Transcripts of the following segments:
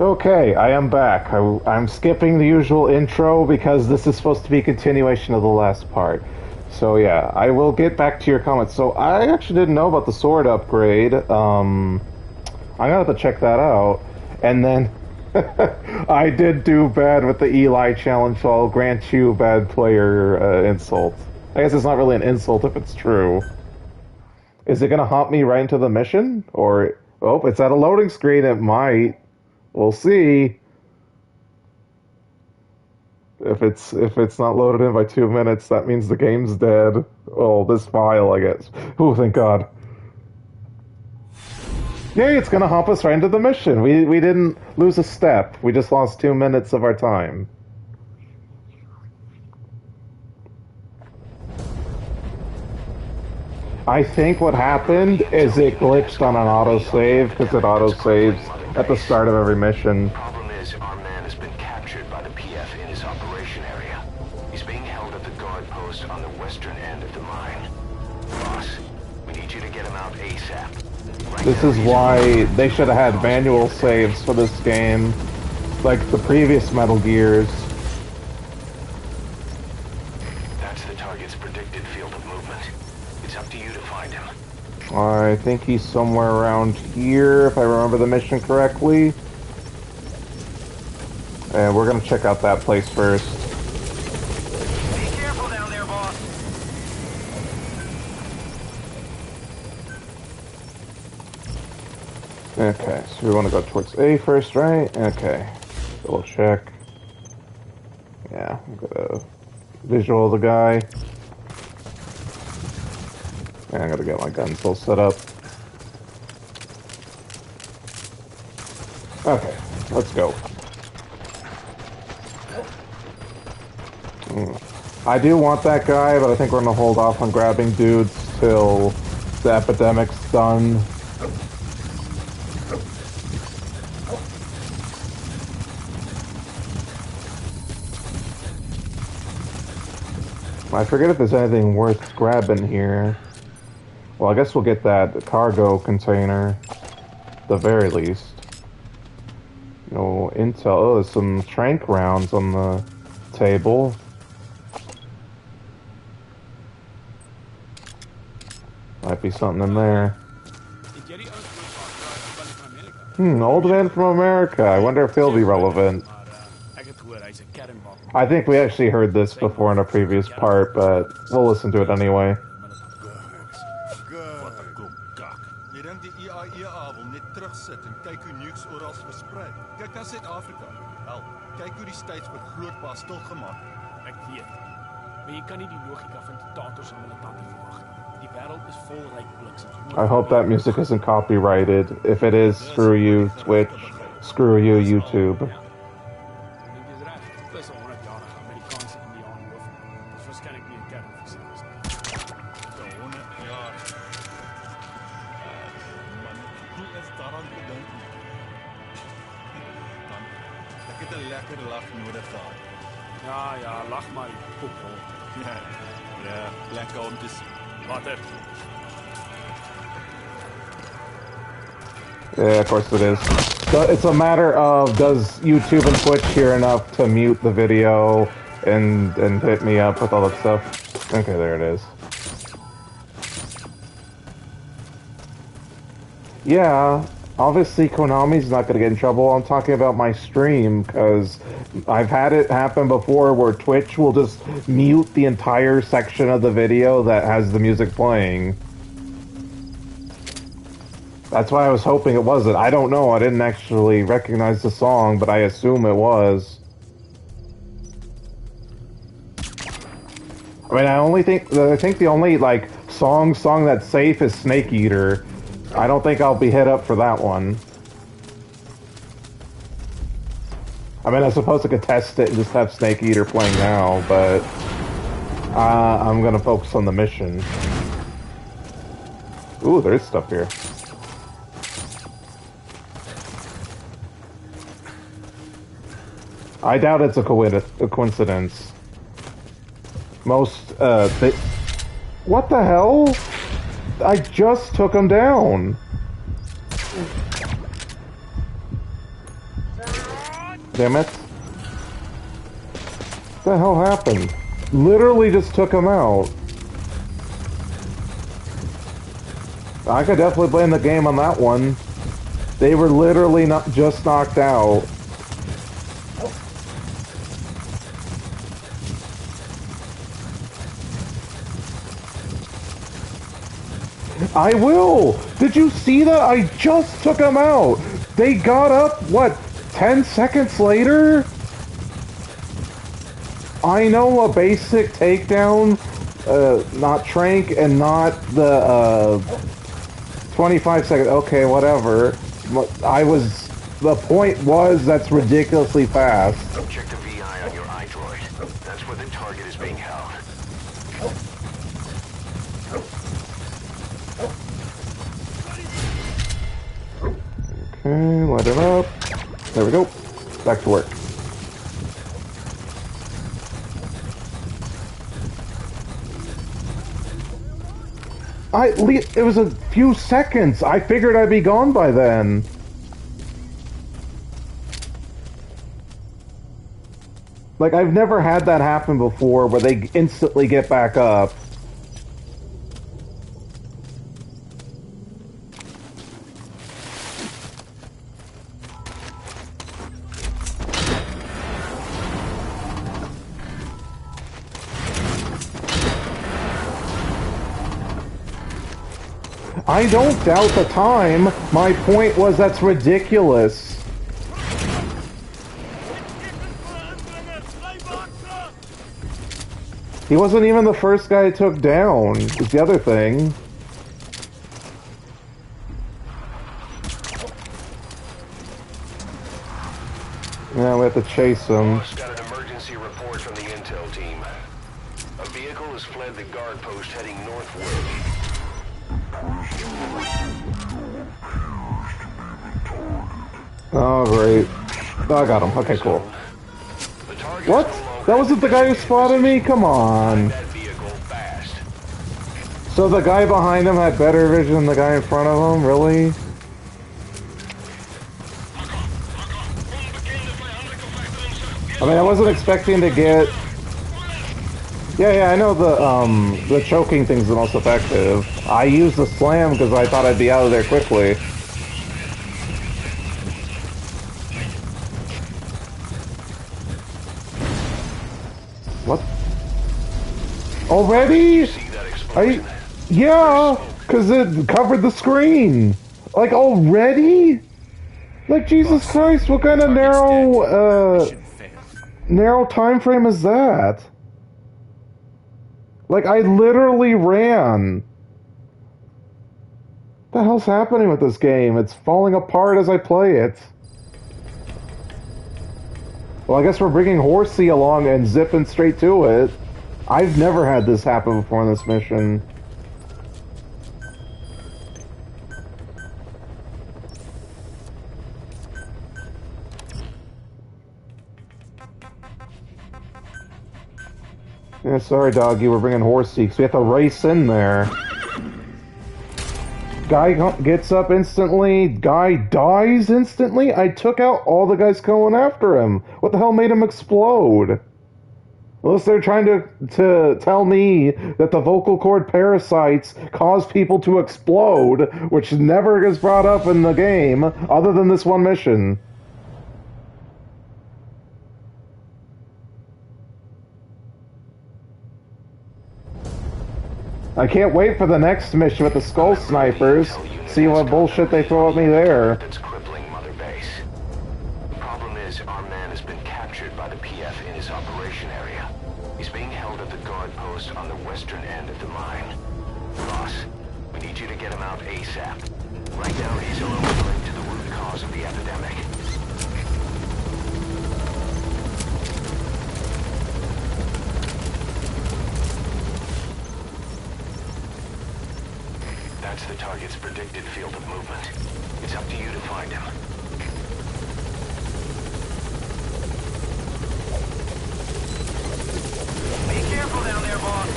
Okay, I am back. I'm skipping the usual intro because this is supposed to be a continuation of the last part. So yeah, I will get back to your comments. So I actually didn't know about the sword upgrade. I'm gonna have to check that out. And then I did do bad with the Eli challenge, so I'll grant you bad player insult. I guess it's not really an insult if it's true. Is it gonna hop me right into the mission? Or, oh, it's at a loading screen, it might. We'll see. If it's not loaded in by 2 minutes, that means the game's dead. Oh, this file, I guess. Oh, thank God. Yay, it's gonna hop us right into the mission. We didn't lose a step. We just lost 2 minutes of our time. I think what happened is it glitched on an autosave because it autosaves at the start of every mission. The problem is our man has been captured by the PF in his operation area. He's being held at the guard post on the western end of the mine. Boss, we need you to get him out ASAP. Right this is why they should have had manual saves for this game, like the previous Metal Gears. That's the target's predicted field of movement. It's up to you to find him. I think he's somewhere around here, if I remember the mission correctly. And we're gonna check out that place first. Be careful down there, boss. Okay, so we want to go towards A first, right? Okay. So we'll check. Yeah, I'm gonna visual the guy. And I gotta get my guns all set up. Okay, let's go. I do want that guy, but I think we're gonna hold off on grabbing dudes till the epidemic's done. I forget if there's anything worth grabbing here. Well, I guess we'll get that cargo container, at the very least. No intel. Oh, there's some trank rounds on the table. Might be something in there. Old man from America. I wonder if he'll be relevant. I think we actually heard this before in a previous part, but we'll listen to it anyway. I hope that music isn't copyrighted. If it is, screw you, Twitch. Screw you, YouTube. Yeah, of course it is. So it's a matter of, does YouTube and Twitch hear enough to mute the video and hit me up with all that stuff? Okay, there it is. Yeah, obviously Konami's not going to get in trouble. I'm talking about my stream, because I've had it happen before where Twitch will just mute the entire section of the video that has the music playing. That's why I was hoping it wasn't. I don't know. I didn't actually recognize the song, but I assume it was. I mean, I think the only like song that's safe is Snake Eater. I don't think I'll be hit up for that one. I mean, I suppose I could test it and just have Snake Eater playing now, but I'm gonna focus on the mission. Ooh, there's stuff here. I doubt it's a coincidence. Most, what the hell? I just took him down. Damn it. What the hell happened? Literally just took him out. I could definitely blame the game on that one. They were literally not just knocked out. I will! Did you see that? I just took them out! They got up, what, 10 seconds later? I know a basic takedown, not trank and not the, 25 seconds, okay, whatever. The point was that's ridiculously fast. Check the VI on your iDroid. That's where the target is being held. Okay, light it up. There we go. Back to work. It was a few seconds. I figured I'd be gone by then. Like, I've never had that happen before where they instantly get back up. I don't doubt the time. My point was that's ridiculous. He wasn't even the first guy I took down. Is the other thing. Yeah, we have to chase him. Got an emergency report from the intel team. A vehicle has fled the guard post heading northward. Oh, great. Oh, I got him. Okay, cool. What? That wasn't the guy who spotted me? Come on. So the guy behind him had better vision than the guy in front of him? Really? I mean, I wasn't expecting to get... Yeah, I know the choking thing's the most effective. I used the slam because I thought I'd be out of there quickly. What? Already? Yeah, because it covered the screen. Like, already? Like, Jesus Christ, what kind of narrow time frame is that? Like, I literally ran. What the hell's happening with this game? It's falling apart as I play it. Well, I guess we're bringing Horsey along and zipping straight to it. I've never had this happen before in this mission. Yeah, sorry, doggy, we're bringing Horsey, because we have to race in there. Guy gets up instantly, guy dies instantly. I took out all the guys going after him. What the hell made him explode? Unless they're trying to tell me that the vocal cord parasites cause people to explode, which never gets brought up in the game, other than this one mission. I can't wait for the next mission with the skull snipers. See what bullshit they throw at me there. That's crippling Mother Base. The problem is, our man has been captured by the PF in his operation area. He's being held at the guard post on the western end of the mine. Boss, we need you to get him out ASAP. Right now, he's alone linked to the root cause of the epidemic. That's the target's predicted field of movement. It's up to you to find him. Be careful down there, boss.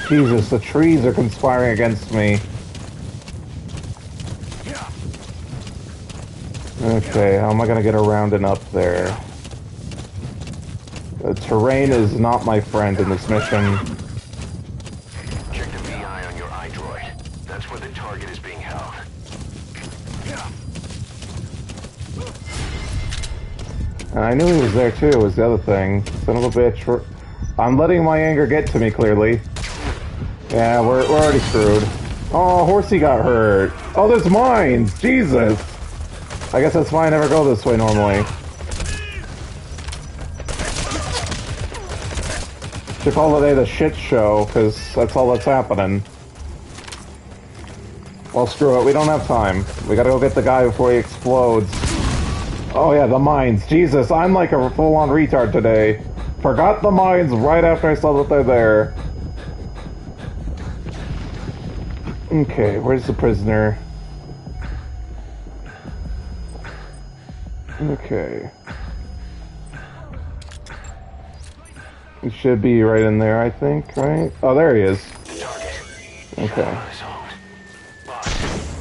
Jesus, the trees are conspiring against me. Okay, how am I gonna get around and up there? The terrain is not my friend in this mission. Check the VI on your iDroid. That's where the target is being held. And I knew he was there too, was the other thing. Son of a bitch. I'm letting my anger get to me, clearly. Yeah, we're already screwed. Oh, Horsey got hurt. Oh, there's mines! Jesus! I guess that's why I never go this way normally. Should call today the shit show, because that's all that's happening. Well, screw it, we don't have time. We gotta go get the guy before he explodes. Oh yeah, the mines. Jesus, I'm like a full-on retard today. Forgot the mines right after I saw that they're there. Okay, where's the prisoner? Okay. He should be right in there, I think, right? Oh, there he is. Okay.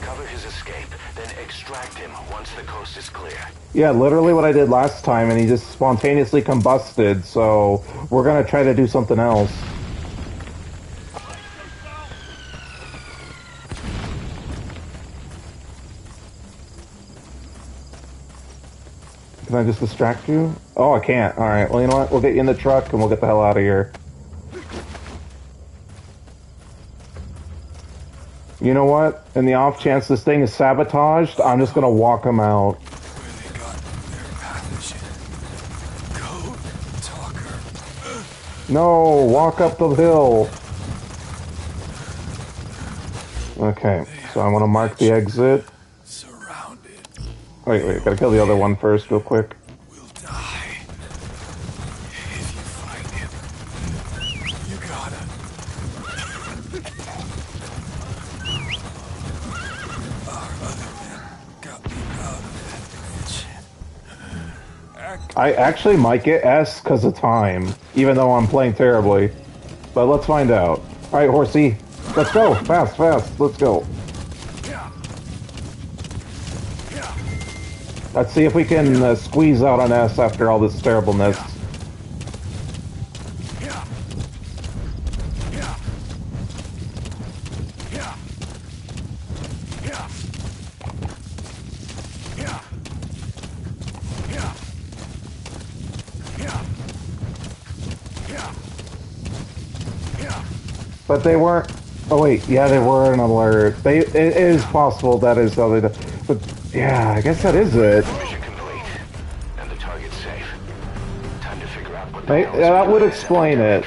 Cover his escape, then extract him once the coast is clear. Yeah, literally what I did last time, and he just spontaneously combusted, so we're gonna try to do something else. Can I just distract you? Oh, I can't. Alright, well, you know what? We'll get you in the truck, and we'll get the hell out of here. You know what? In the off chance this thing is sabotaged, I'm just gonna walk him out. Where they got their pathogen. Code talker. No, walk up the hill. Okay, so I want to mark the exit. Surrounded. Wait, gotta kill the other one first, real quick. We'll die. If you find him, you gotta. Our other men got me out of that bitch. I actually might get S because of time, even though I'm playing terribly. But let's find out. Alright, Horsey. Let's go! Fast, let's go. Let's see if we can squeeze out an S after all this terribleness. But they weren't... Oh wait, yeah, they were an alert. It is possible that is how they do. But yeah, I guess that is it. Mission complete. And the target's safe. Time to figure out what Yeah, that would explain it.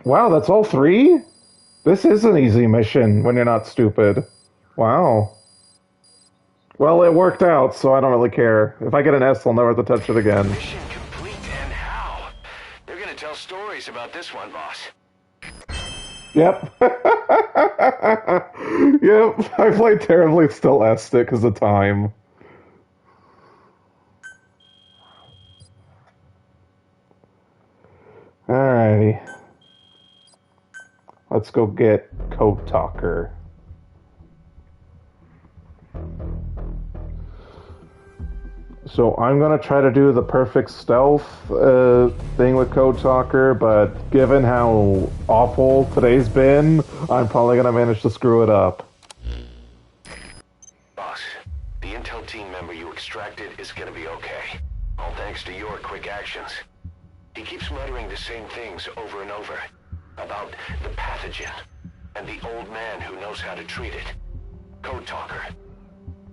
Wow, that's all three? This is an easy mission when you're not stupid. Wow. Well, it worked out, so I don't really care. If I get an S, I'll never have to touch it again. Mission complete, and how? They're gonna tell stories about this one, boss. Yep. Yep, I played terribly, still S'd it because of time. Alrighty. Let's go get Code Talker. So I'm gonna try to do the perfect stealth thing with Code Talker, but given how awful today's been, I'm probably gonna manage to screw it up. Boss, the intel team member you extracted is gonna be okay. All thanks to your quick actions. He keeps muttering the same things over and over. About the pathogen, and the old man who knows how to treat it. Code Talker.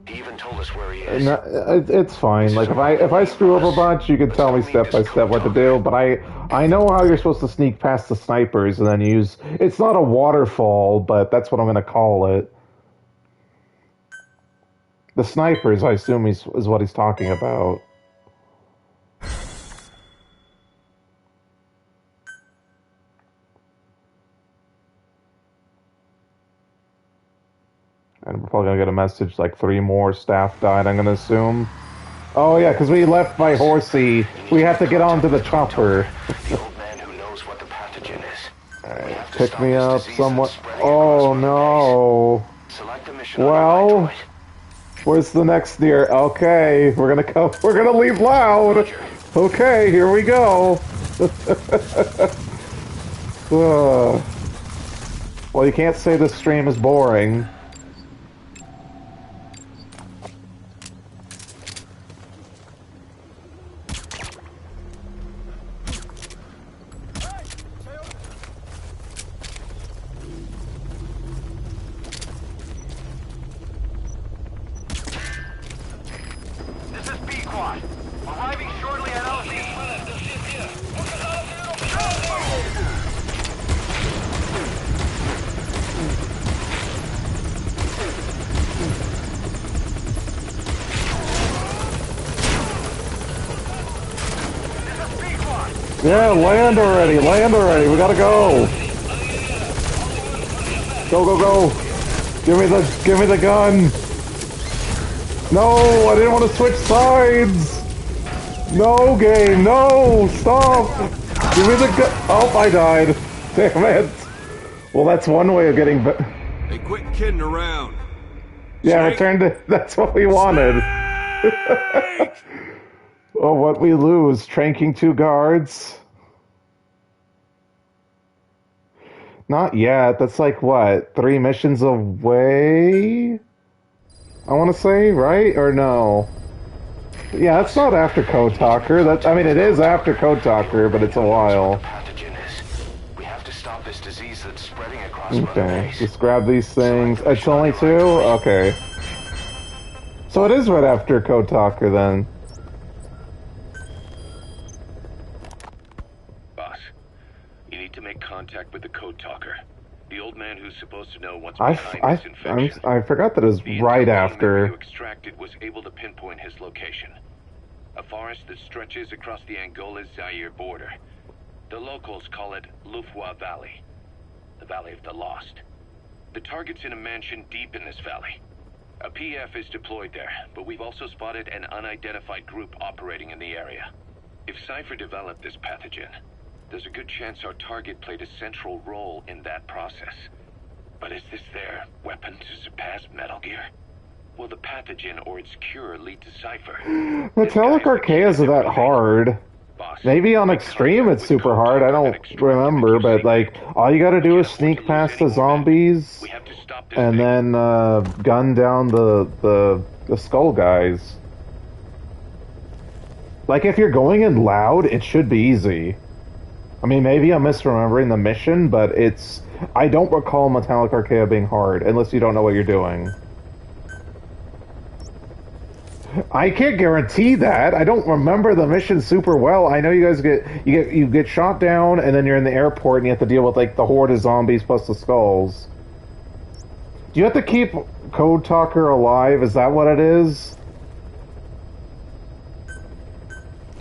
He even told us where he is. No, it's fine. Like if I screw up a bunch, you can tell me step by step what to do. But I know how you're supposed to sneak past the snipers and then use. It's not a waterfall, but that's what I'm gonna call it. The snipers, I assume, is what he's talking about. And we're probably gonna get a message like 3 more staff died, I'm gonna assume. Oh yeah, because we left by Horsey. We have to get onto the chopper. The old man who knows what the pathogen is. Alright, pick me up somewhat. Oh no. Select the mission on Well, your right, where's the next deer? Okay, we're gonna go. We're gonna leave loud. Okay, here we go. Well, you can't say this stream is boring. This is B-Quad. Arriving shortly at LZ. Yeah, land already, we gotta go. Go, go, go. Give me the gun. No, I didn't want to switch sides. No, game, no, stop. Give me the gun. Oh, I died. Damn it. Well, that's one way of getting Hey, quit kidding around. Yeah, Snake. return to... That's what we wanted. Oh, what we lose. Tranking 2 guards. Not yet. That's like, what? 3 missions away? I want to say, right? Or no? Yeah, that's not after Code Talker. That, I mean, it is after Code Talker, but it's a while. We have to stop this disease that's spreading across Okay, Mother Base. just grab these things. It's only 2? Okay. So it is right after Code Talker, then. Boss, you need to make contact with the Code Talker. The old man who's supposed to know what's I behind this infection. forgot that it was The right intel team member after. you extracted was able to pinpoint his location. A forest that stretches across the Angola-Zaire border. The locals call it Lufwa Valley, the Valley of the Lost. The target's in a mansion deep in this valley. A PF is deployed there, but we've also spotted an unidentified group operating in the area. If Cypher developed this pathogen, there's a good chance our target played a central role in that process. But is this their weapon to surpass Metal Gear? Will the pathogen or its cure lead to Cypher? Metallic Archaea isn't that hard. Boss, Maybe on make Extreme contact it's with super Code hard. I Talker don't and extract remember, your but secret. like all you gotta do is Can't sneak afford to past lose the any more men. zombies We have to stop this and thing. then gun down the skull guys. Like if you're going in loud, it should be easy. I mean, maybe I'm misremembering the mission, but it's... I don't recall Metallic Archaea being hard, unless you don't know what you're doing. I can't guarantee that. I don't remember the mission super well. I know you guys you get shot down, and then you're in the airport, and you have to deal with like the horde of zombies plus the skulls. Do you have to keep Code Talker alive? Is that what it is?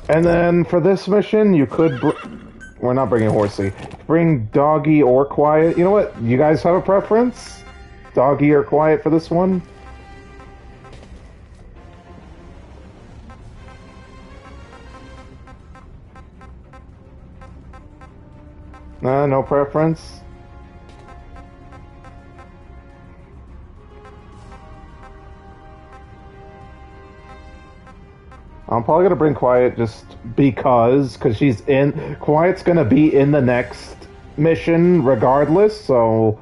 And then for this mission, you could... We're not bringing Horsey. Bring Doggy or Quiet. You know what? You guys have a preference? Doggy or Quiet for this one? No preference? I'm probably gonna bring Quiet just because she's in... Quiet's gonna be in the next mission regardless, so...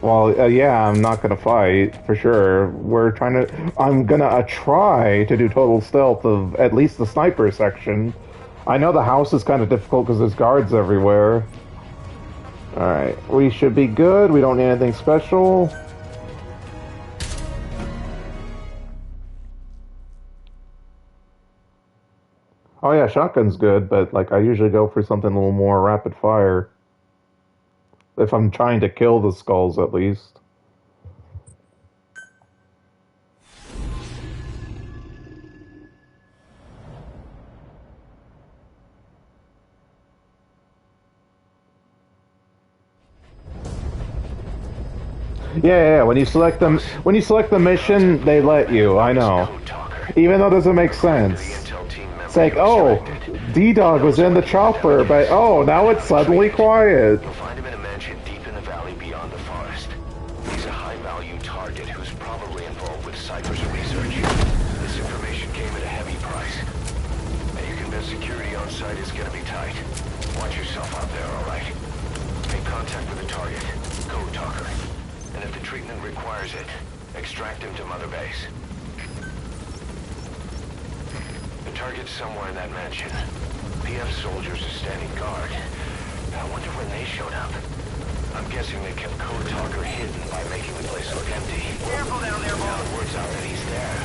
Well, yeah, I'm not gonna fight, for sure. I'm gonna try to do total stealth of at least the sniper section. I know the house is kind of difficult because there's guards everywhere. Alright, we should be good. We don't need anything special. Oh yeah, shotgun's good, but like I usually go for something a little more rapid fire. If I'm trying to kill the skulls, at least. Yeah. When you select them, when you select the mission, they let you. I know. Even though it doesn't make sense. sake, oh, D-Dog was in the chopper, but oh, now it's suddenly quiet. You'll find him in a mansion deep in the valley beyond the forest. He's a high-value target who's probably involved with Cypher's research. This information came at a heavy price. And you can bet security on site is gonna be tight. Watch yourself out there, alright? Make contact with the target, Code Talker. And if the treatment requires it, extract him to Mother Base. The target's somewhere in that mansion. PF soldiers are standing guard. I wonder when they showed up. I'm guessing they kept Code Talker hidden by making the place look empty. Careful down there, Now the word's out that he's there.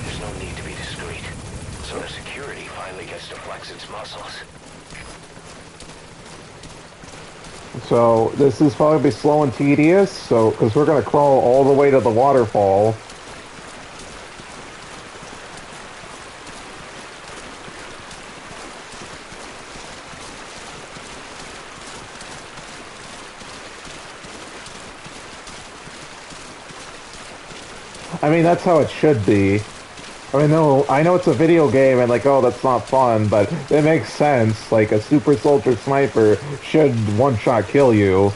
There's no need to be discreet. So the security finally gets to flex its muscles. So this is probably be slow and tedious, so because we're gonna crawl all the way to the waterfall. I mean, that's how it should be. I mean, no, I know it's a video game and like, oh, that's not fun, but it makes sense. Like, a super soldier sniper should one-shot kill you.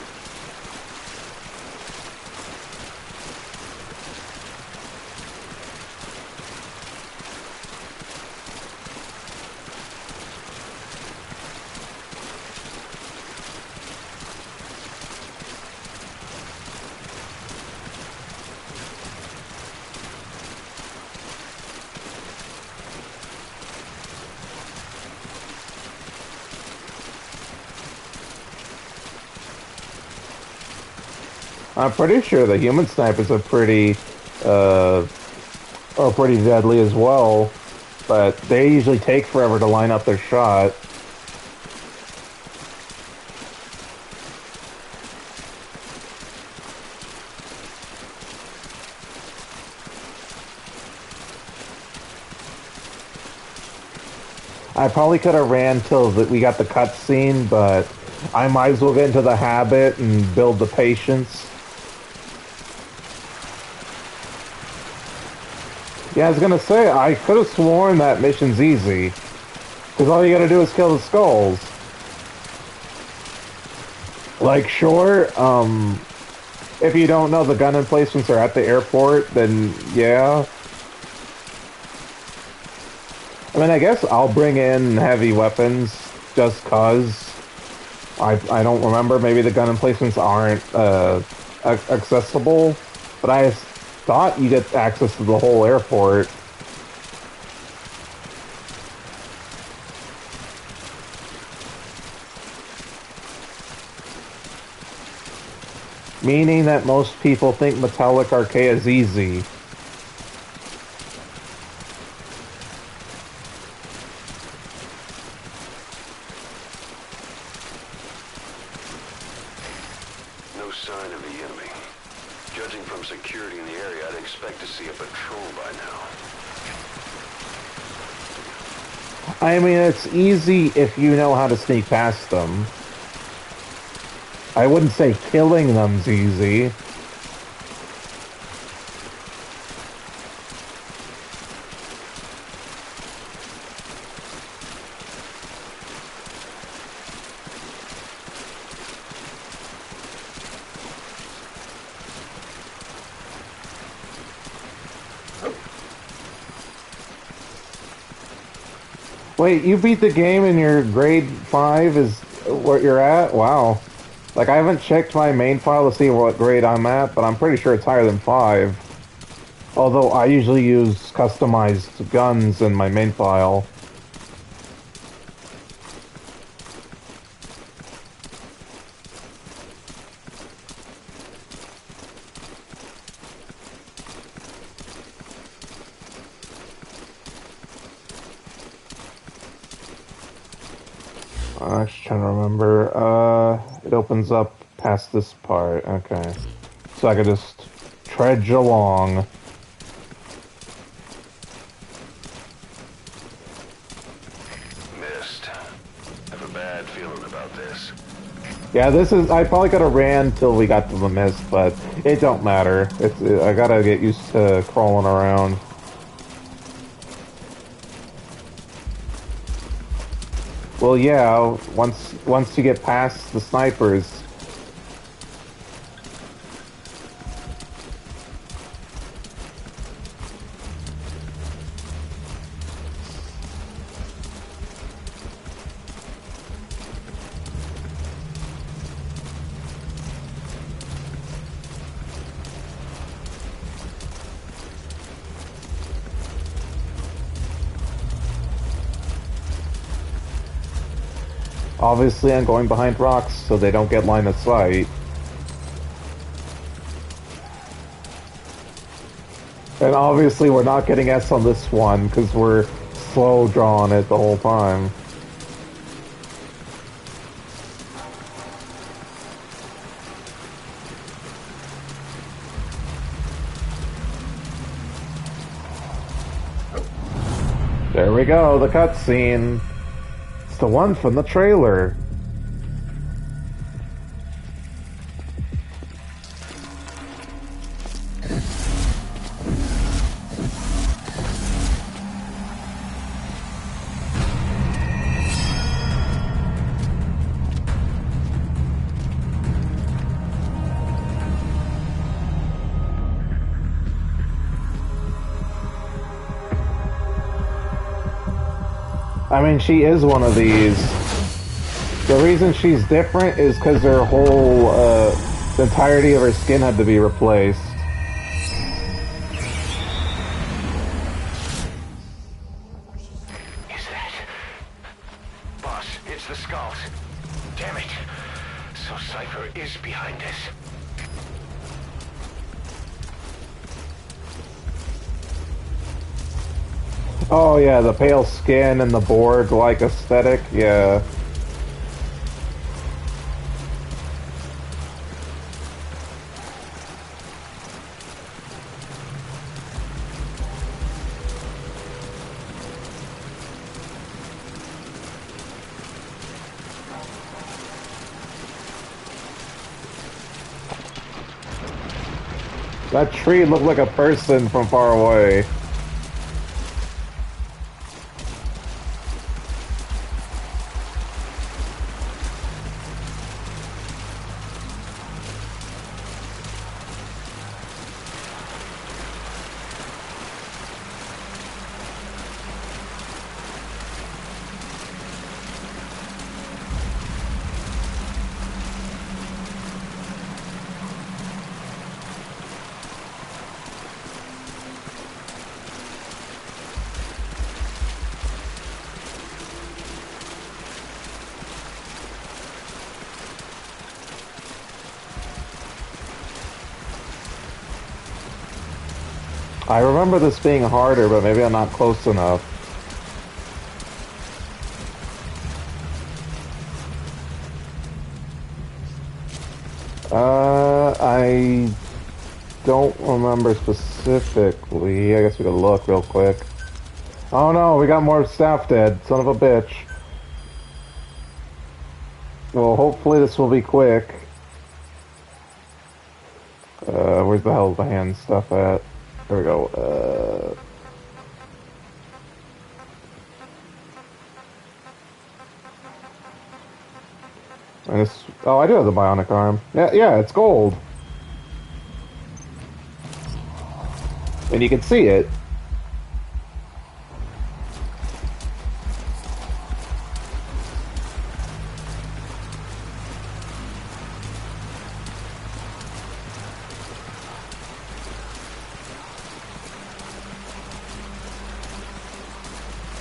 I'm pretty sure the human snipers are pretty deadly as well, but they usually take forever to line up their shot. I probably could have ran till we got the cutscene, but I might as well get into the habit and build the patience. Yeah, I was gonna say, I could have sworn that mission's easy. Because all you gotta do is kill the skulls. Like, sure, if you don't know the gun emplacements are at the airport, then yeah. I mean, I guess I'll bring in heavy weapons just cause. I don't remember, maybe the gun emplacements aren't accessible, but I thought you get access to the whole airport. Meaning that most people think Metallic Arcade is easy. No sign of the enemy. Judging from security in the area, I'd expect to see a patrol by now. I mean, it's easy if you know how to sneak past them. I wouldn't say killing them's easy. Wait, you beat the game and your grade 5 is what you're at? Wow. Like, I haven't checked my main file to see what grade I'm at, but I'm pretty sure it's higher than 5. Although I usually use customized guns in my main file. I'm just trying to remember. It opens up past this part. Okay. So I could just trudge along. Missed. I have a bad feeling about this. Yeah, this is... I probably could have ran till we got to the mist, but it don't matter. I gotta get used to crawling around. Well, yeah, once you get past the snipers. Obviously, I'm going behind rocks so they don't get line of sight. And obviously, we're not getting S on this one because we're slow drawing it the whole time. There we go, the cutscene. It's the one from the trailer. I mean, she is one of these. The reason she's different is because her whole, the entirety of her skin had to be replaced. Is that... Boss, it's the skulls. Damn it. So Cypher is behind this. Oh yeah, the pale skin and the Borg-like aesthetic, yeah. That tree looked like a person from far away. I remember this being harder, but maybe I'm not close enough. I don't remember specifically. I guess we could look real quick. Oh no, we got more staff dead. Son of a bitch. Well, hopefully this will be quick. Where's the hell the hand stuff at? There we go. And this, oh, I do have the bionic arm. Yeah, it's gold. And you can see it.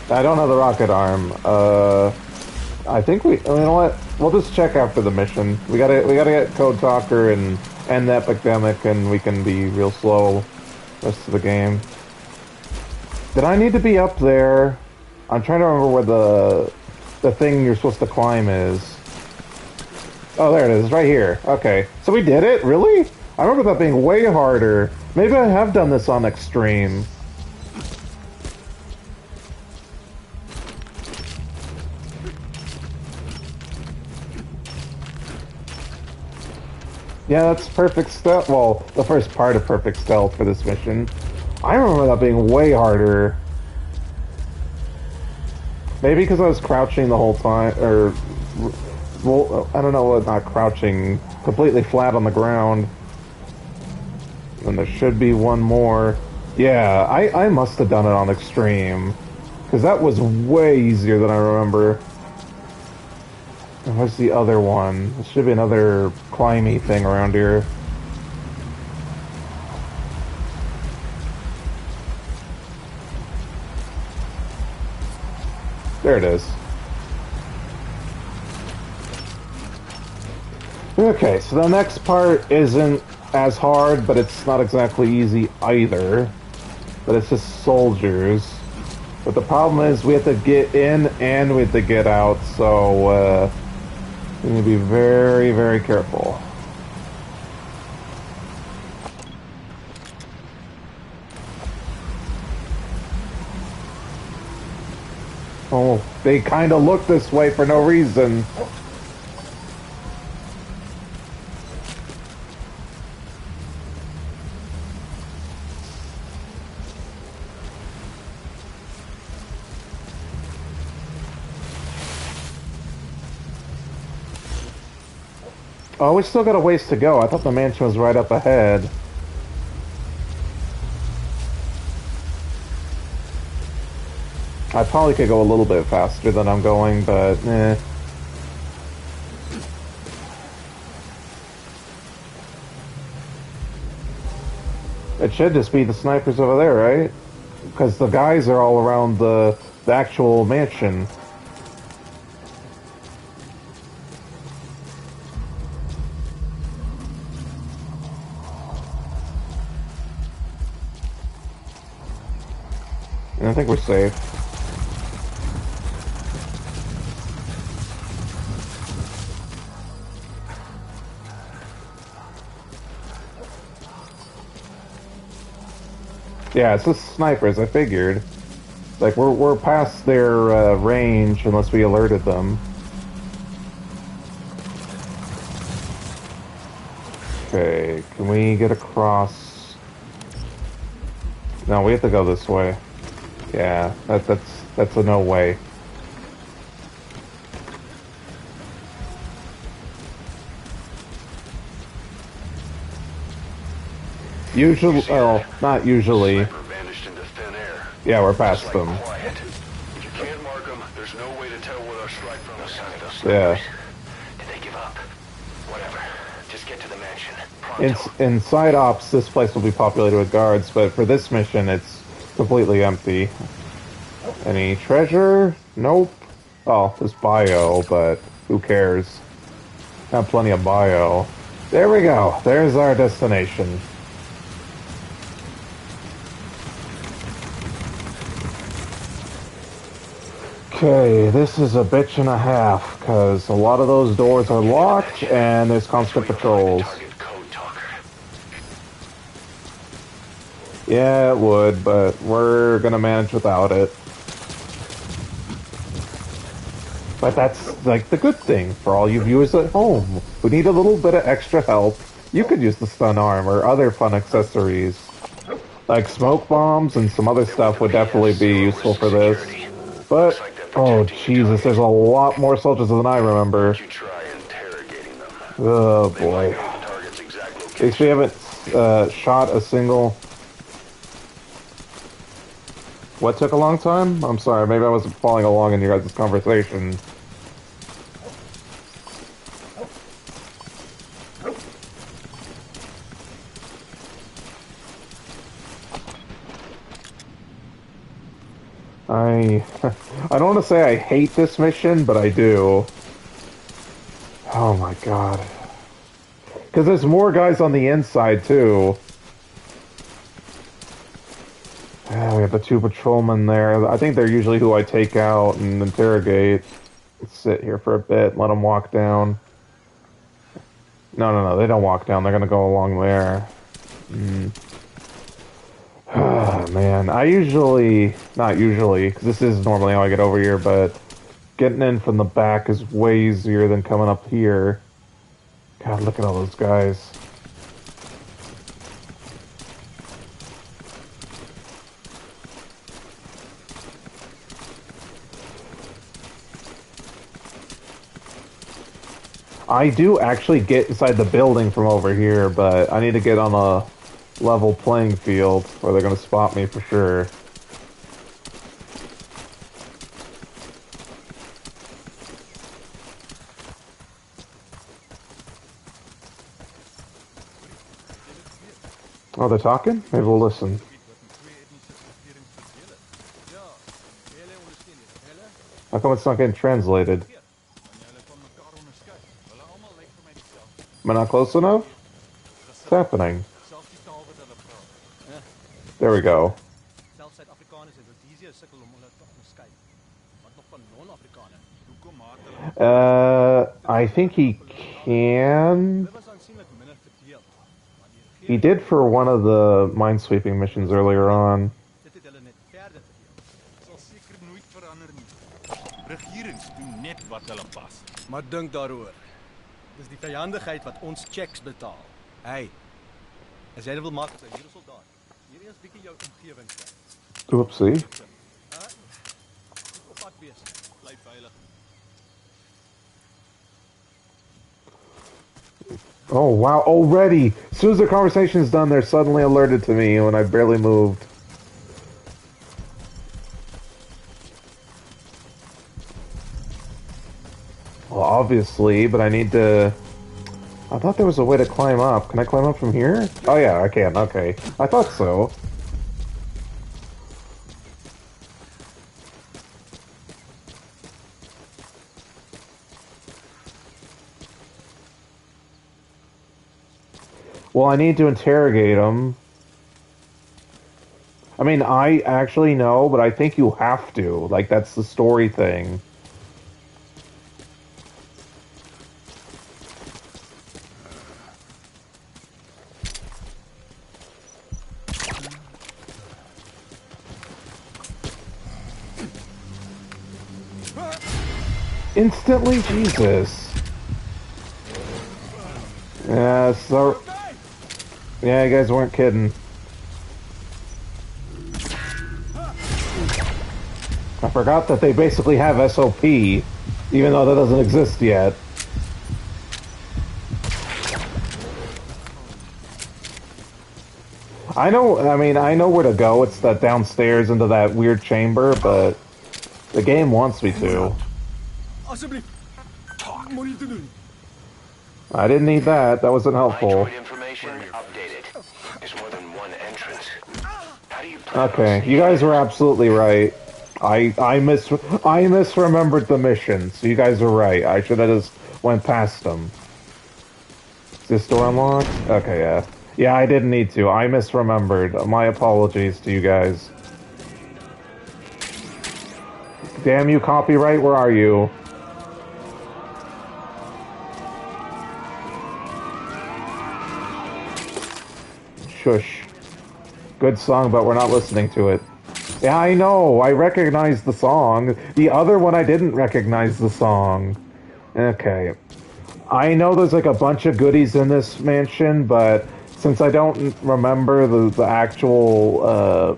I don't have the rocket arm. I think you know what? We'll just check after the mission. We gotta get Code Talker and end the epidemic, and we can be real slow rest of the game. Did I need to be up there? I'm trying to remember where the thing you're supposed to climb is. Oh, there it is, right here. Okay, so we did it? Really? I remember that being way harder. Maybe I have done this on extreme. Yeah, that's perfect stealth. Well, the first part of perfect stealth for this mission. I remember that being way harder. Maybe because I was crouching the whole time, or... Well, I don't know what, not crouching, completely flat on the ground. And there should be one more. Yeah, I must have done it on extreme. Because that was way easier than I remember. And where's the other one? There should be another climby thing around here. There it is. Okay, so the next part isn't as hard, but it's not exactly easy either. But it's just soldiers. But the problem is we have to get in and we have to get out, so we need to be very, very careful. Oh, they kind of look this way for no reason. Oh, we still got a ways to go. I thought the mansion was right up ahead. I probably could go a little bit faster than I'm going, but eh. It should just be the snipers over there, right? Because the guys are all around the actual mansion. And I think we're safe. Yeah, it's just snipers, I figured. Like, we're past their range unless we alerted them. Okay, can we get across? No, we have to go this way. Yeah, that's a no way. Usually, well, not usually. Vanished into thin air. Yeah, we're past them. Quiet. If you can't mark them, there's no way to tell what our strike from the sign. Yeah. Did they give up? Whatever. Just get to the mansion. Pronto. In side ops, this place will be populated with guards, but for this mission, it's completely empty. Any treasure? Nope. Oh, there's bio, but who cares? Got plenty of bio. There we go. There's our destination. Okay, this is a bitch and a half, because a lot of those doors are locked, and there's constant patrols. Yeah, it would, but we're gonna manage without it. But that's, like, the good thing for all you viewers at home who need a little bit of extra help. You could use the stun arm or other fun accessories. Like smoke bombs and some other stuff would definitely be useful for this. But, oh Jesus, there's a lot more soldiers than I remember. Oh boy. At least we haven't shot a single... What took a long time? I'm sorry, maybe I wasn't following along in your guys' conversation. I don't want to say I hate this mission, but I do. Oh my god. Because there's more guys on the inside, too. Yeah, we have the 2 patrolmen there. I think they're usually who I take out and interrogate. Let's sit here for a bit, let them walk down. No, they don't walk down. They're going to go along there. Man, I usually... Not usually, because this is normally how I get over here, but getting in from the back is way easier than coming up here. God, look at all those guys. I do actually get inside the building from over here, but I need to get on a level playing field, or they're gonna spot me for sure. Oh, they're talking? Maybe we'll listen. How come it's not getting translated? Am I not close enough? What's happening? There we go. I think he can. He did for one of the minesweeping missions earlier on. Maar dink daaroor. Dis die vyandigheid wat ons checks betaal. Hey. As jy wil maak as 'n nuwe soldaat, hier eens bietjie jou omgewing kyk. Oopsie. Op pad wees. Bly veilig. Oh, wow, already! As soon as the conversation's done, they're suddenly alerted to me when I barely moved. Well, obviously, but I need to... I thought there was a way to climb up. Can I climb up from here? Oh yeah, I can, okay. I thought so. Well, I need to interrogate him. I mean, I actually know, but I think you have to. Like, that's the story thing. Instantly, Jesus. Yeah, so... Yeah, you guys weren't kidding. I forgot that they basically have SOP, even though that doesn't exist yet. I know where to go. It's that downstairs into that weird chamber, but the game wants me to. I didn't need that. That wasn't helpful. Okay, you guys were absolutely right. I misremembered the mission, so you guys are right. I should have just went past them. Is this door unlocked? Okay, yeah. Yeah, I didn't need to. I misremembered. My apologies to you guys. Damn you, copyright, where are you? Shush. Good song, but we're not listening to it. Yeah, I know. I recognize the song. The other one, I didn't recognize the song. Okay. I know there's like a bunch of goodies in this mansion, but since I don't remember the actual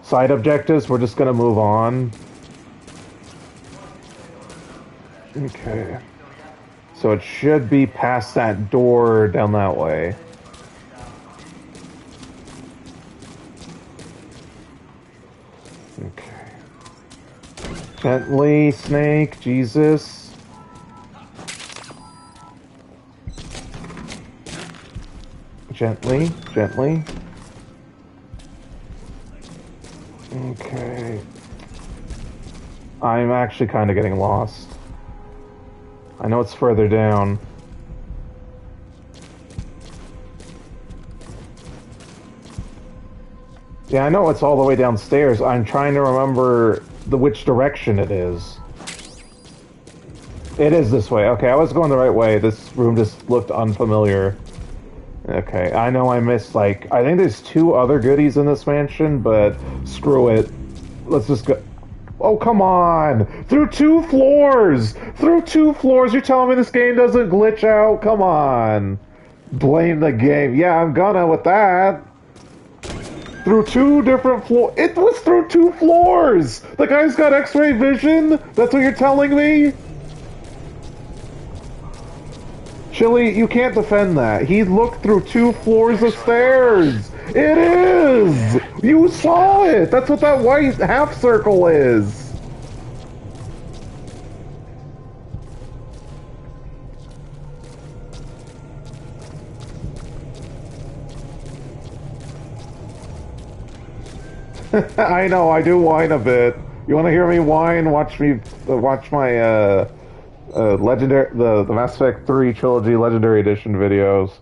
side objectives, we're just gonna move on. Okay. So it should be past that door down that way. Okay. Gently, Snake, Jesus. Gently, gently. Okay. I'm actually kind of getting lost. I know it's further down. Yeah, I know it's all the way downstairs. I'm trying to remember which direction it is. It is this way. Okay, I was going the right way. This room just looked unfamiliar. Okay, I know I missed, like, I think there's 2 other goodies in this mansion, but screw it. Let's just go. Oh, come on! Through 2 floors! Through 2 floors! You're telling me this game doesn't glitch out? Come on! Blame the game. Yeah, I'm gonna with that. Through 2 different floors. It was through 2 floors! The guy's got x-ray vision? That's what you're telling me? Chili, you can't defend that. He looked through 2 floors of stairs. It is. You saw it. That's what that white half circle is. I know, I do whine a bit. You want to hear me whine? Watch my legendary, the Mass Effect 3 Trilogy Legendary Edition videos.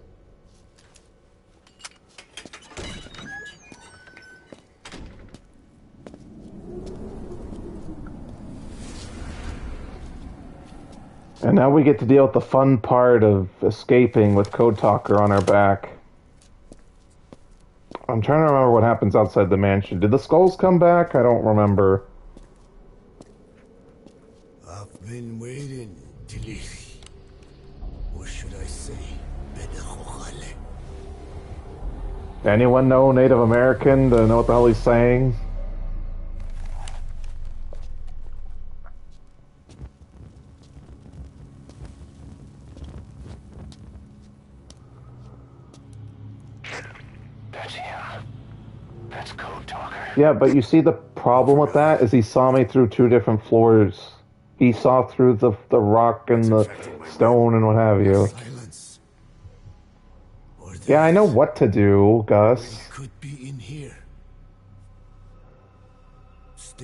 And now we get to deal with the fun part of escaping with Code Talker on our back. I'm trying to remember what happens outside the mansion. Did the skulls come back? I don't remember. I've been waiting, Tilly. Or should I say, Bedahokhale. Anyone know Native American to know what the hell he's saying? Yeah, but you see the problem with that is he saw me through 2 different floors. He saw through the rock and the stone and what have you. Yeah, I know what to do, Gus. Could be in here.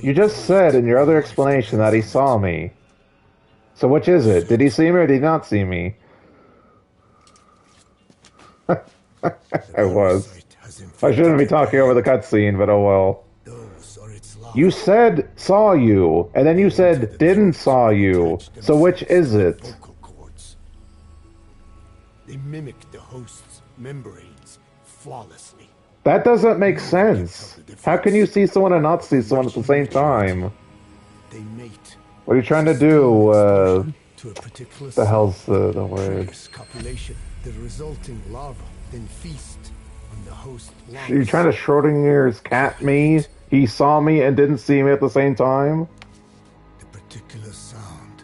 You just said in your other explanation that he saw me. So which is it? Did he see me or did he not see me? I was. I shouldn't be talking over the cutscene, but oh well. You said saw you, and then you said didn't saw you. So which is it? They mimic the host's membranes flawlessly. That doesn't make sense. How can you see someone and not see someone at the same time? They mate. What are you trying to do? To a particular the hell's the word? Copulation. The resulting larva then feast on the host. Are you trying to Schrodinger's cat me? He saw me and didn't see me at the same time? The particular sound.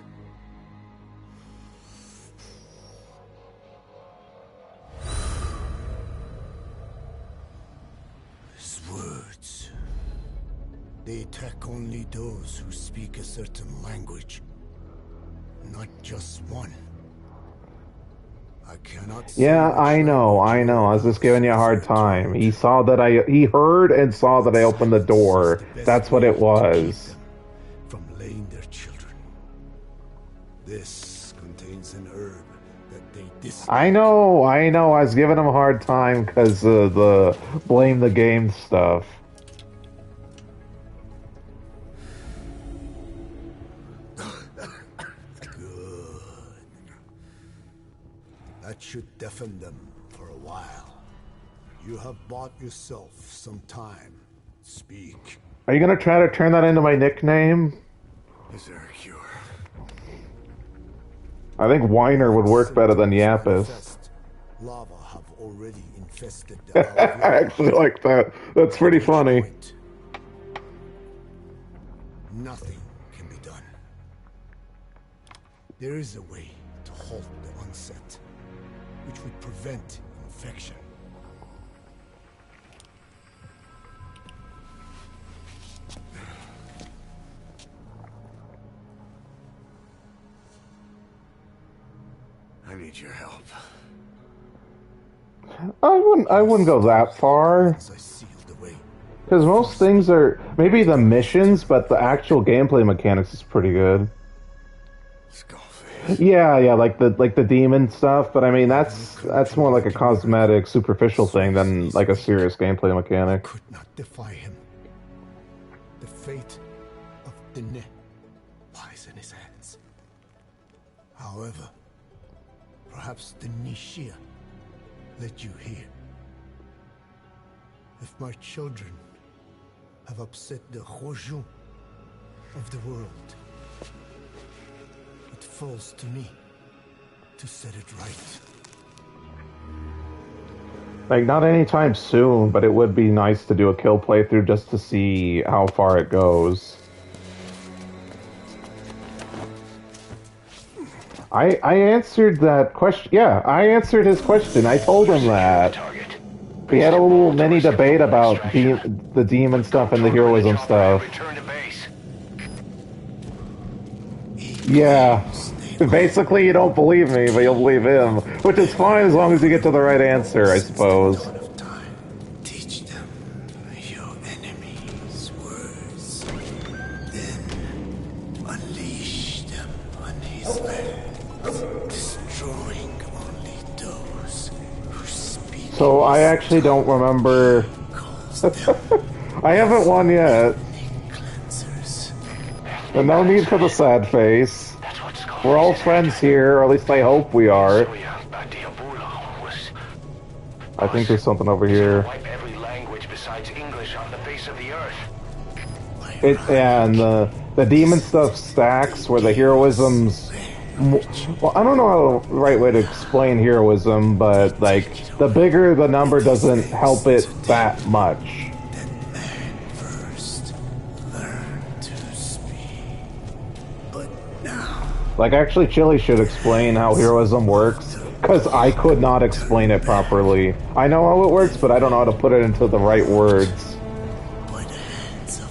His words. They attack only those who speak a certain language. Not just one. I cannot. Yeah, I know. I was just giving you a hard time. He saw that he heard and saw that I opened the door. That's what it was. From laying their children. This contains an herb that they dislike. I know. I was giving him a hard time because of the blame the game stuff. That should deafen them for a while. You have bought yourself some time. Speak. Are you gonna try to turn that into my nickname? Is there a cure? I think Whiner would work better than Yapis. Lava have already infested the I actually like that. That's pretty funny. Nothing can be done. There is a way to halt the onset, which would prevent infection. I need your help. I wouldn't go that far. Because most things are maybe the missions, but the actual gameplay mechanics is pretty good. Yeah, like the demon stuff, but I mean that's more like a cosmetic, superficial thing than like a serious gameplay mechanic. Could not defy him. The fate of Dene lies in his hands. However, perhaps the Nishia led you here. If my children have upset the Hojun of the world, it falls to me to set it right. Like, not anytime soon, but it would be nice to do a kill playthrough just to see how far it goes. I answered that question. Yeah, I answered his question. I told him that. Target. We had a little mini debate about the demon stuff and the heroism stuff. Return to base. Yeah. Basically, you don't believe me, but you'll believe him. Which is fine as long as you get to the right answer, I suppose. Of time. Teach them your enemies' words. Then unleash them on his lands, destroying only those who speak. So I actually don't remember. I haven't won yet. Cleansers. And no need for the sad face. We're all friends here, or at least I hope we are. I think there's something over here. Wipe every language besides English on the face of the earth. And the demon stuff stacks where the heroism's... Well, I don't know the right way to explain heroism, but, like, the bigger the number doesn't help it that much. Like, actually, Chili should explain how heroism works, because I could not explain it properly. I know how it works, but I don't know how to put it into the right words. By the hands of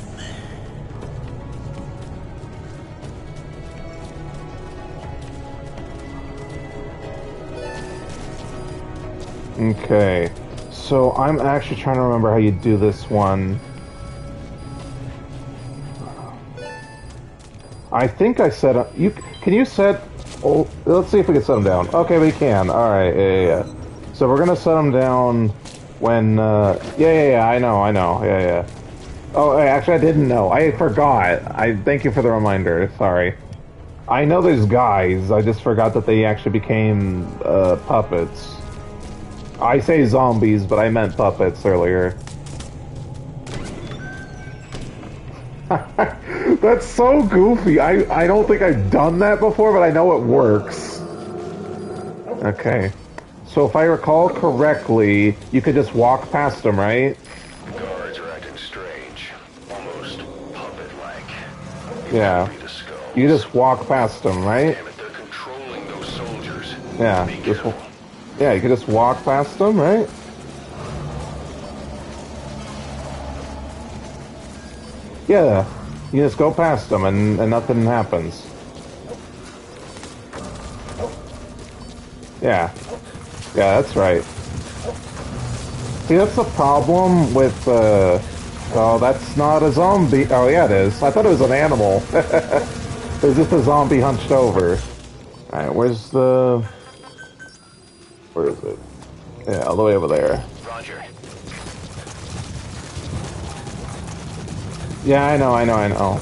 men. Okay, so I'm actually trying to remember how you do this one. I think I set up. Can you set? Oh, let's see if we can set them down. Okay, we can. All right, yeah. So we're gonna set them down when. Yeah. I know. Yeah. Oh, actually, I didn't know. I forgot. I thank you for the reminder. Sorry. I know there's guys. I just forgot that they actually became puppets. I say zombies, but I meant puppets earlier. That's so goofy. I don't think I've done that before, but I know it works. Okay. So if I recall correctly, you could just walk past them, right? Guards are acting strange. Almost puppet-like. Yeah. You just walk past them, right? Damn it, they're controlling those soldiers. Yeah. Be careful. Yeah, you could just walk past them, right? Yeah. You just go past them and nothing happens. Yeah. Yeah, that's right. See, that's the problem with, oh, that's not a zombie. Oh, yeah, it is. I thought it was an animal. It's just a zombie hunched over. Alright, where's the... Where is it? Yeah, all the way over there. Roger. Yeah, I know.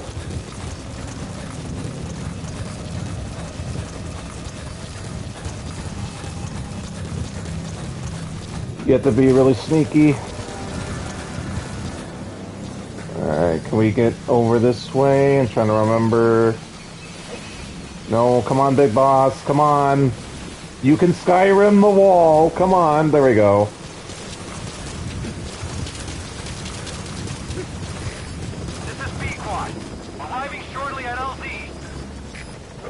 You have to be really sneaky. Alright, can we get over this way? I'm trying to remember. No, come on, big boss. Come on. You can Skyrim the wall. Come on. There we go.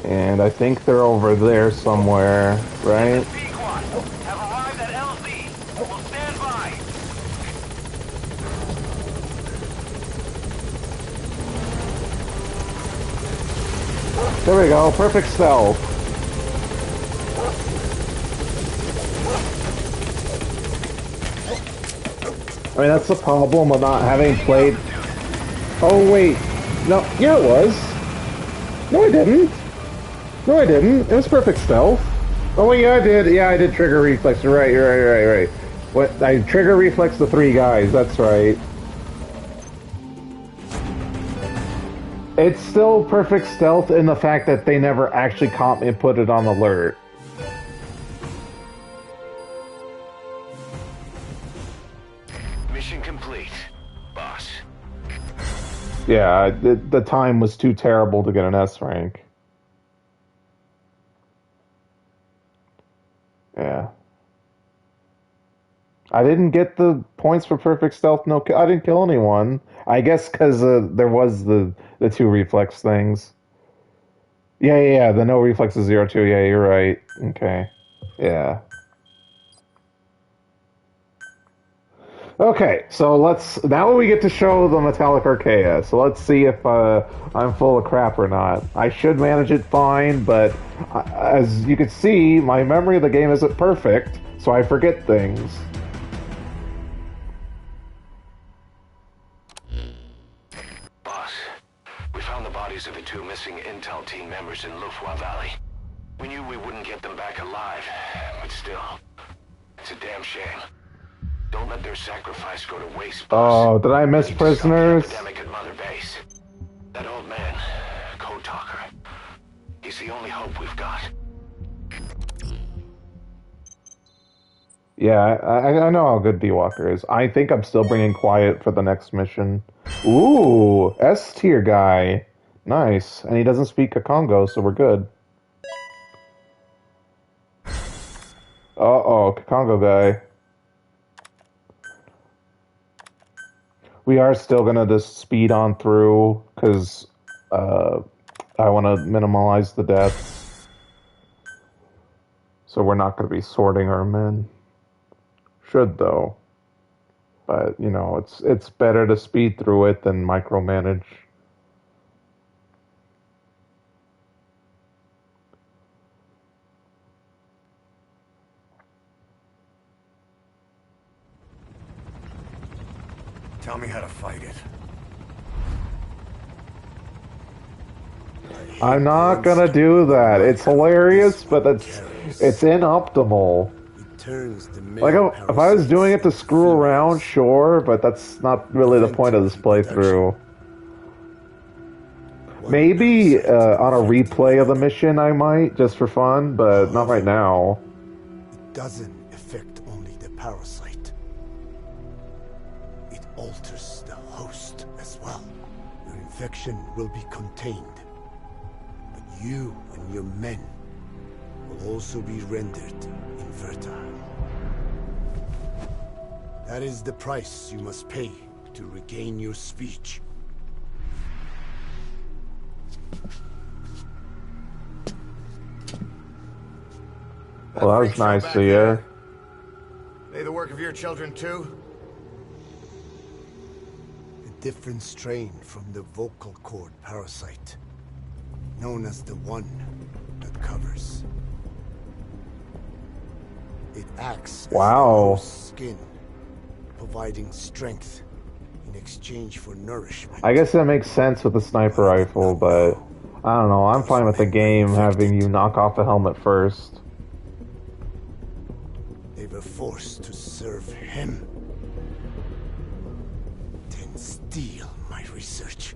And I think they're over there somewhere, right? Have arrived at LZ. Will stand by. There we go, perfect stealth. I mean, that's the problem of not having played... Oh, wait. No, yeah, it was. No, I didn't. No, I didn't. It was perfect stealth. Oh, wait, yeah, I did. Yeah, I did trigger reflex. You're right. What? I trigger reflex the 3 guys. That's right. It's still perfect stealth in the fact that they never actually caught me and put it on alert. Mission complete, boss. Yeah, the time was too terrible to get an S rank. Yeah. I didn't get the points for perfect stealth. No, I didn't kill anyone. I guess because there was the 2 reflex things. Yeah. The no reflex is 0-2. Yeah, you're right. Okay. Yeah. Okay, so now we get to show the metallic archaea. So let's see if I'm full of crap or not. I should manage it fine, but as you can see, my memory of the game isn't perfect, so I forget things. Boss, we found the bodies of the 2 missing Intel team members in Lufwa Valley. We knew we wouldn't get them back alive, but still, it's a damn shame. Don't let their sacrifice go to waste, boss. Oh, did I miss prisoners? Epidemic at Mother Base. That old man, Code Talker. He's the only hope we've got. Yeah, I know how good B-Walker is. I think I'm still bringing Quiet for the next mission. Ooh, S-tier guy. Nice. And he doesn't speak a Congo, so we're good. Uh-oh, Congo guy. We are still gonna just speed on through, because I want to minimize the deaths. So we're not going to be sorting our men. Should, though. But, you know, it's better to speed through it than micromanage. Tell me how to fight it. I'm not gonna do that. It's hilarious, but it's inoptimal. Like, if I was doing it to screw around, sure, but that's not really the point of this playthrough. Maybe on a replay of the mission I might, just for fun, but not right now. It doesn't affect only the parasite. It alters the host as well. Your infection will be contained. But you and your men will also be rendered infertile. That is the price you must pay to regain your speech. Well, that was nice of you. They the work of your children too? A different strain from the vocal cord parasite, known as the one that covers. It acts as the host's skin, providing strength in exchange for nourishment. I guess that makes sense with the sniper rifle, but I don't know. I'm fine with the game having you knock off the helmet first. They were forced to serve him, then steal my research.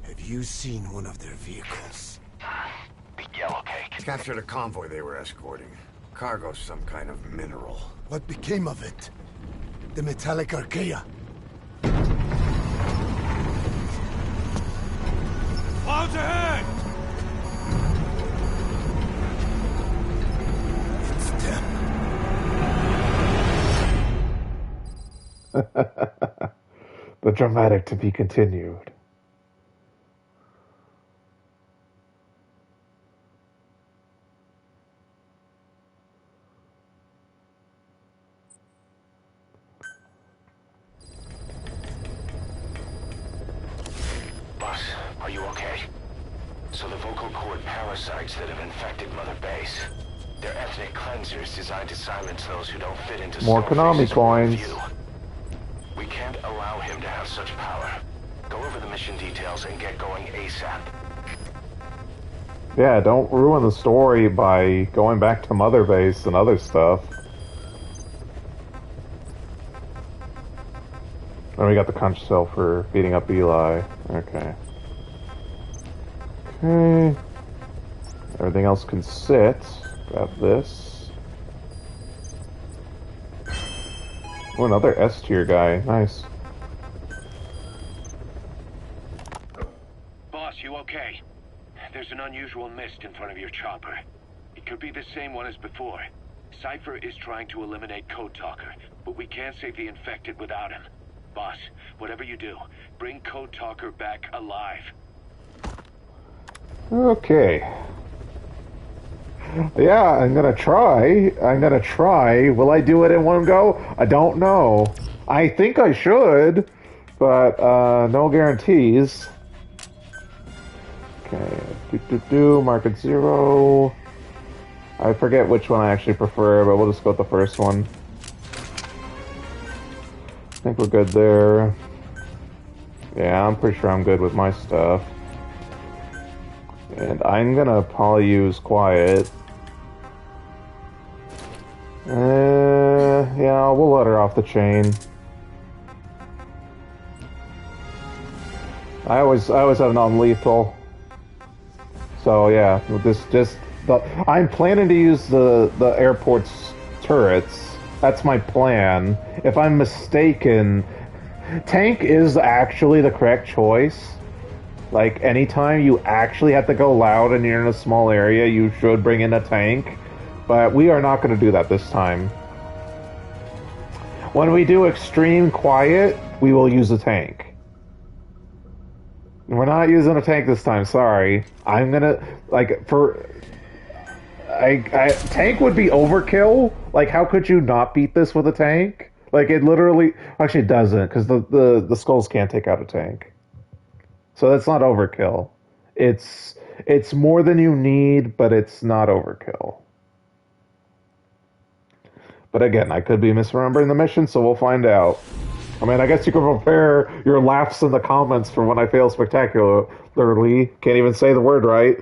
Have you seen one of their vehicles? The yellow cake. Captured a convoy they were escorting. Cargo, some kind of mineral. What became of it? The metallic archaea. Clouds ahead! It's them. The dramatic to be continued. Boss, are you okay? So the vocal cord parasites that have infected Mother Base, they're ethnic cleansers designed to silence those who don't fit into More Konami Stoneface's coins. worldview. We can't allow him to have such power. Go over the mission details and get going ASAP. Yeah, don't ruin the story by going back to Mother Base and other stuff. And we got the conch shell for beating up Eli. Okay. Okay. Everything else can sit. Grab this. Oh, another S tier guy. Nice. Boss, you okay? There's an unusual mist in front of your chopper. It could be the same one as before. Cypher is trying to eliminate Code Talker, but we can't save the infected without him. Boss, whatever you do, bring Code Talker back alive. Okay. Yeah, I'm gonna try. Will I do it in one go? I don't know. I think I should, but no guarantees. Okay, mark it 0. I forget which one I actually prefer, but we'll just go with the first one. I think we're good there. Yeah, I'm pretty sure I'm good with my stuff. And I'm gonna probably use quiet. Yeah, we'll let her off the chain. I always have non-lethal. So yeah, I'm planning to use the airport's turrets. That's my plan. If I'm mistaken, tank is actually the correct choice. Like, anytime you actually have to go loud and you're in a small area, you should bring in a tank. But we are not going to do that this time. When we do extreme quiet, we will use a tank. We're not using a tank this time, sorry. I'm gonna, like, tank would be overkill. Like, how could you not beat this with a tank? Like, it literally, actually it doesn't, because the skulls can't take out a tank. So that's not overkill. It's more than you need, but it's not overkill. But again, I could be misremembering the mission, so we'll find out. I mean, I guess you can prepare your laughs in the comments for when I fail spectacularly. Can't even say the word right.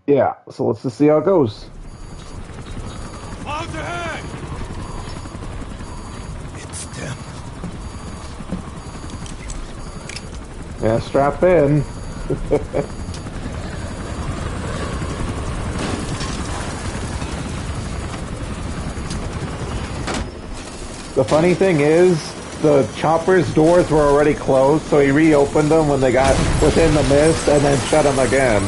Yeah, so let's just see how it goes. Out ahead! It's them. Yeah, strap in. The funny thing is, the chopper's doors were already closed, so he reopened them when they got within the mist and then shut them again.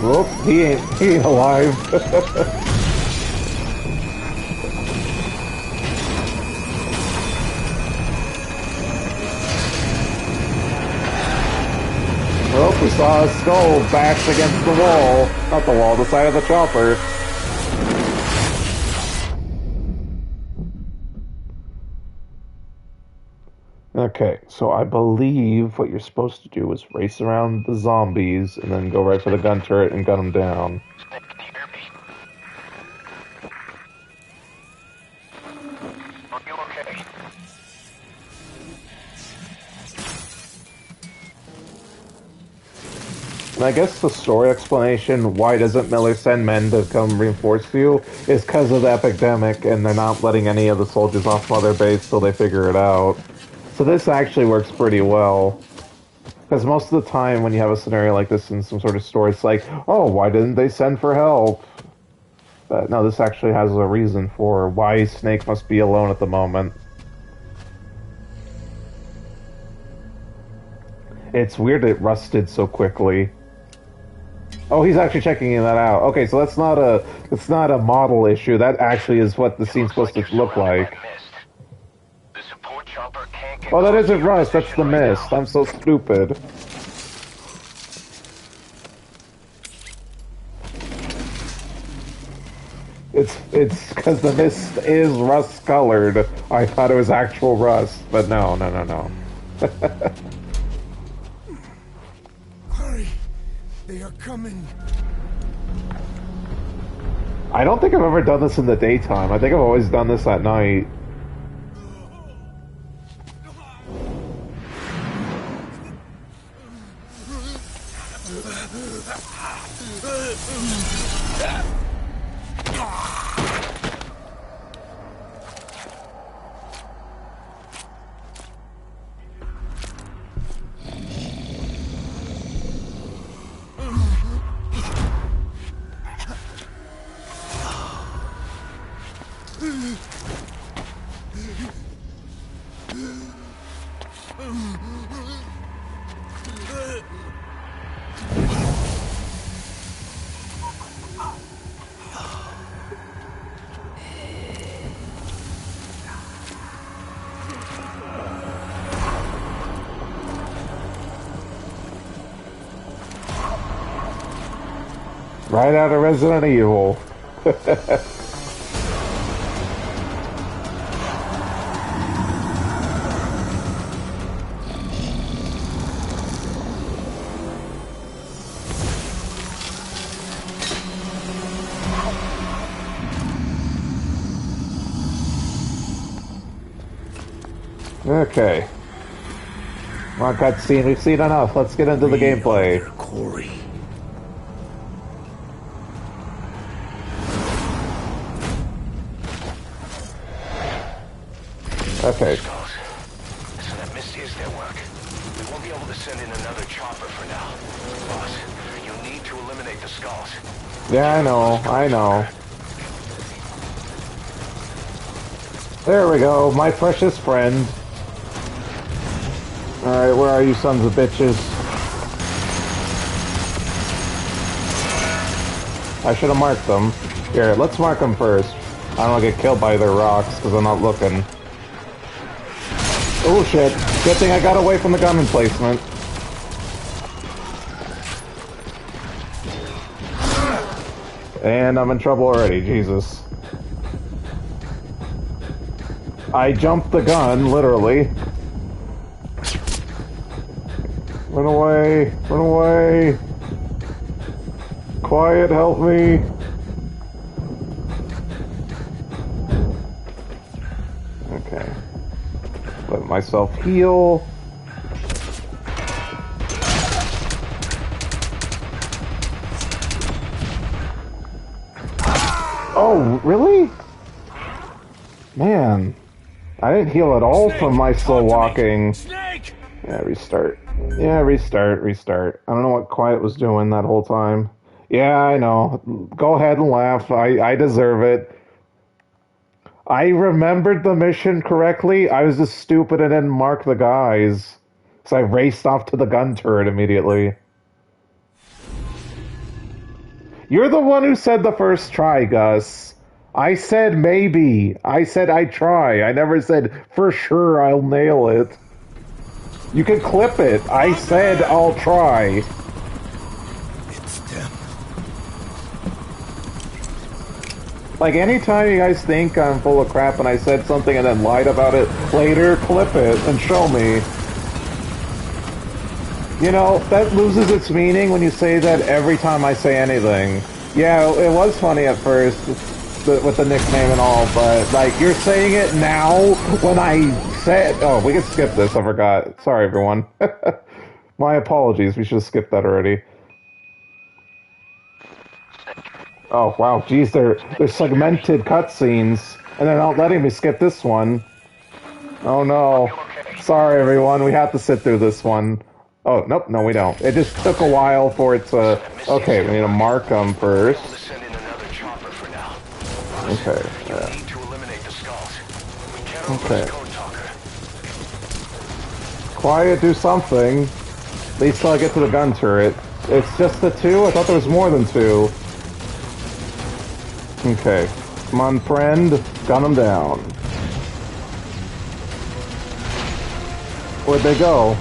Whoop, he ain't alive. Well, we saw a skull bash against the wall. Not the wall, the side of the chopper. Okay, so I believe what you're supposed to do is race around the zombies and then go right for the gun turret and gun them down. Snake, can you hear me? Are you okay? And I guess the story explanation, why doesn't Miller send men to come reinforce you, is because of the epidemic and they're not letting any of the soldiers off Mother Base till they figure it out. So this actually works pretty well. Because most of the time when you have a scenario like this in some sort of story, it's like, oh, why didn't they send for help? But no, this actually has a reason for why Snake must be alone at the moment. It's weird it rusted so quickly. Oh, he's actually checking that out. Okay, so it's not a model issue. That actually is what the scene's supposed to look like. Oh, that isn't rust, that's the mist. I'm so stupid. It's because the mist is rust colored. I thought it was actual rust, but no. Hurry! They are coming. I don't think I've ever done this in the daytime. I think I've always done this at night. Right out of Resident Evil. Okay. Come on, cutscene. We've seen enough. Let's get into the gameplay. Corey. Okay. Skulls. So that mist is their work. We won't be able to send in another chopper for now. Boss, you need to eliminate the skulls. Yeah, I know. I know. There we go. My precious friend. Alright, where are you sons of bitches? I should have marked them. Here, let's mark them first. I don't want to get killed by their rocks because I'm not looking. Oh shit. Good thing I got away from the gun emplacement. And I'm in trouble already, Jesus. I jumped the gun, literally. Run away! Run away! Quiet, help me! Okay. Let myself heal. Oh, really? Man. I didn't heal at all from my slow walking. Snake! Yeah, restart. Yeah, restart. I don't know what Quiet was doing that whole time. Yeah, I know. Go ahead and laugh. I deserve it. I remembered the mission correctly. I was just stupid and didn't mark the guys. So I raced off to the gun turret immediately. You're the one who said the first try, Gus. I said maybe. I said I'd try. I never said for sure I'll nail it. You can clip it. I said I'll try. It's them. Like, anytime you guys think I'm full of crap and I said something and then lied about it later, clip it and show me. You know, that loses its meaning when you say that every time I say anything. Yeah, it was funny at first with the nickname and all, but, like, you're saying it now when I said... Oh, we can skip this, I forgot. Sorry, everyone. My apologies, we should have skipped that already. Oh, wow, geez, they're segmented cutscenes, and they're not letting me skip this one. Oh, no. Sorry, everyone, we have to sit through this one. Oh, nope, no, we don't. It just took a while for it to... Okay, we need to mark them first. Okay, yeah. Okay. Quiet, do something. At least till I get to the gun turret. It's just the two? I thought there was more than two. Okay. Come on, friend. Gun them down. Where'd they go?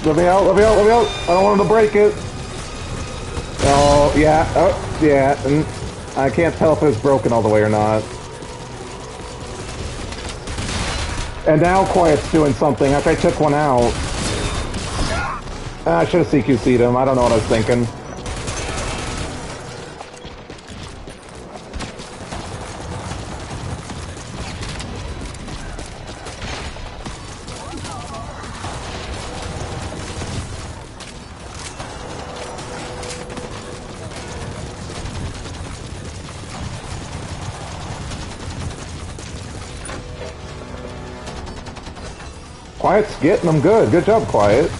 Let me out, let me out, let me out! I don't want him to break it! Oh, yeah. I can't tell if it's broken all the way or not. And now Quiet's doing something after I took one out. I should have CQC'd him, I don't know what I was thinking. Quiet's getting them good. Good job, Quiet.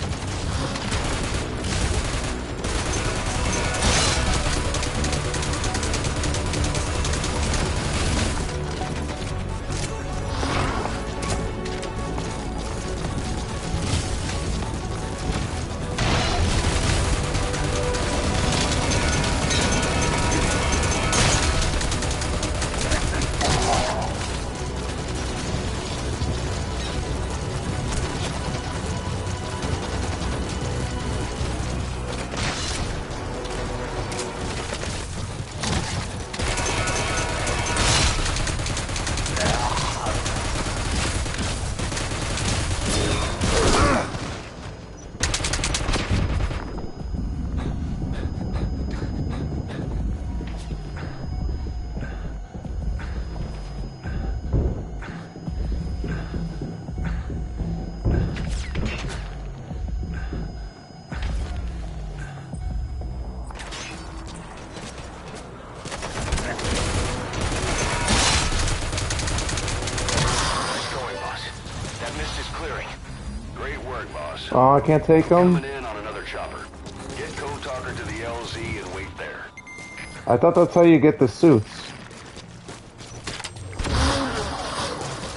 Oh, I can't take them? Coming in on another chopper. Get Code Talker to the LZ and wait there. I thought that's how you get the suits.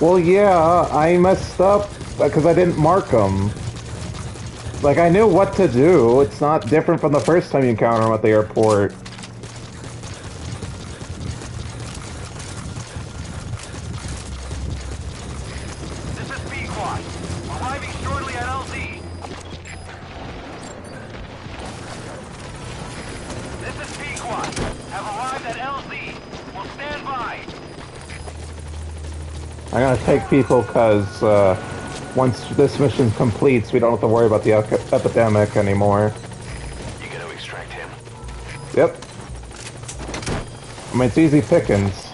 Well, yeah, I messed up because I didn't mark them. Like, I knew what to do. It's not different from the first time you encounter them at the airport. This is B-Quad. Arriving shortly at LZ. This is B-Quad. Have arrived at LZ. We'll stand by. I'm gonna take people because once this mission completes, we don't have to worry about the epidemic anymore. You gotta extract him. Yep. I mean, it's easy pickings.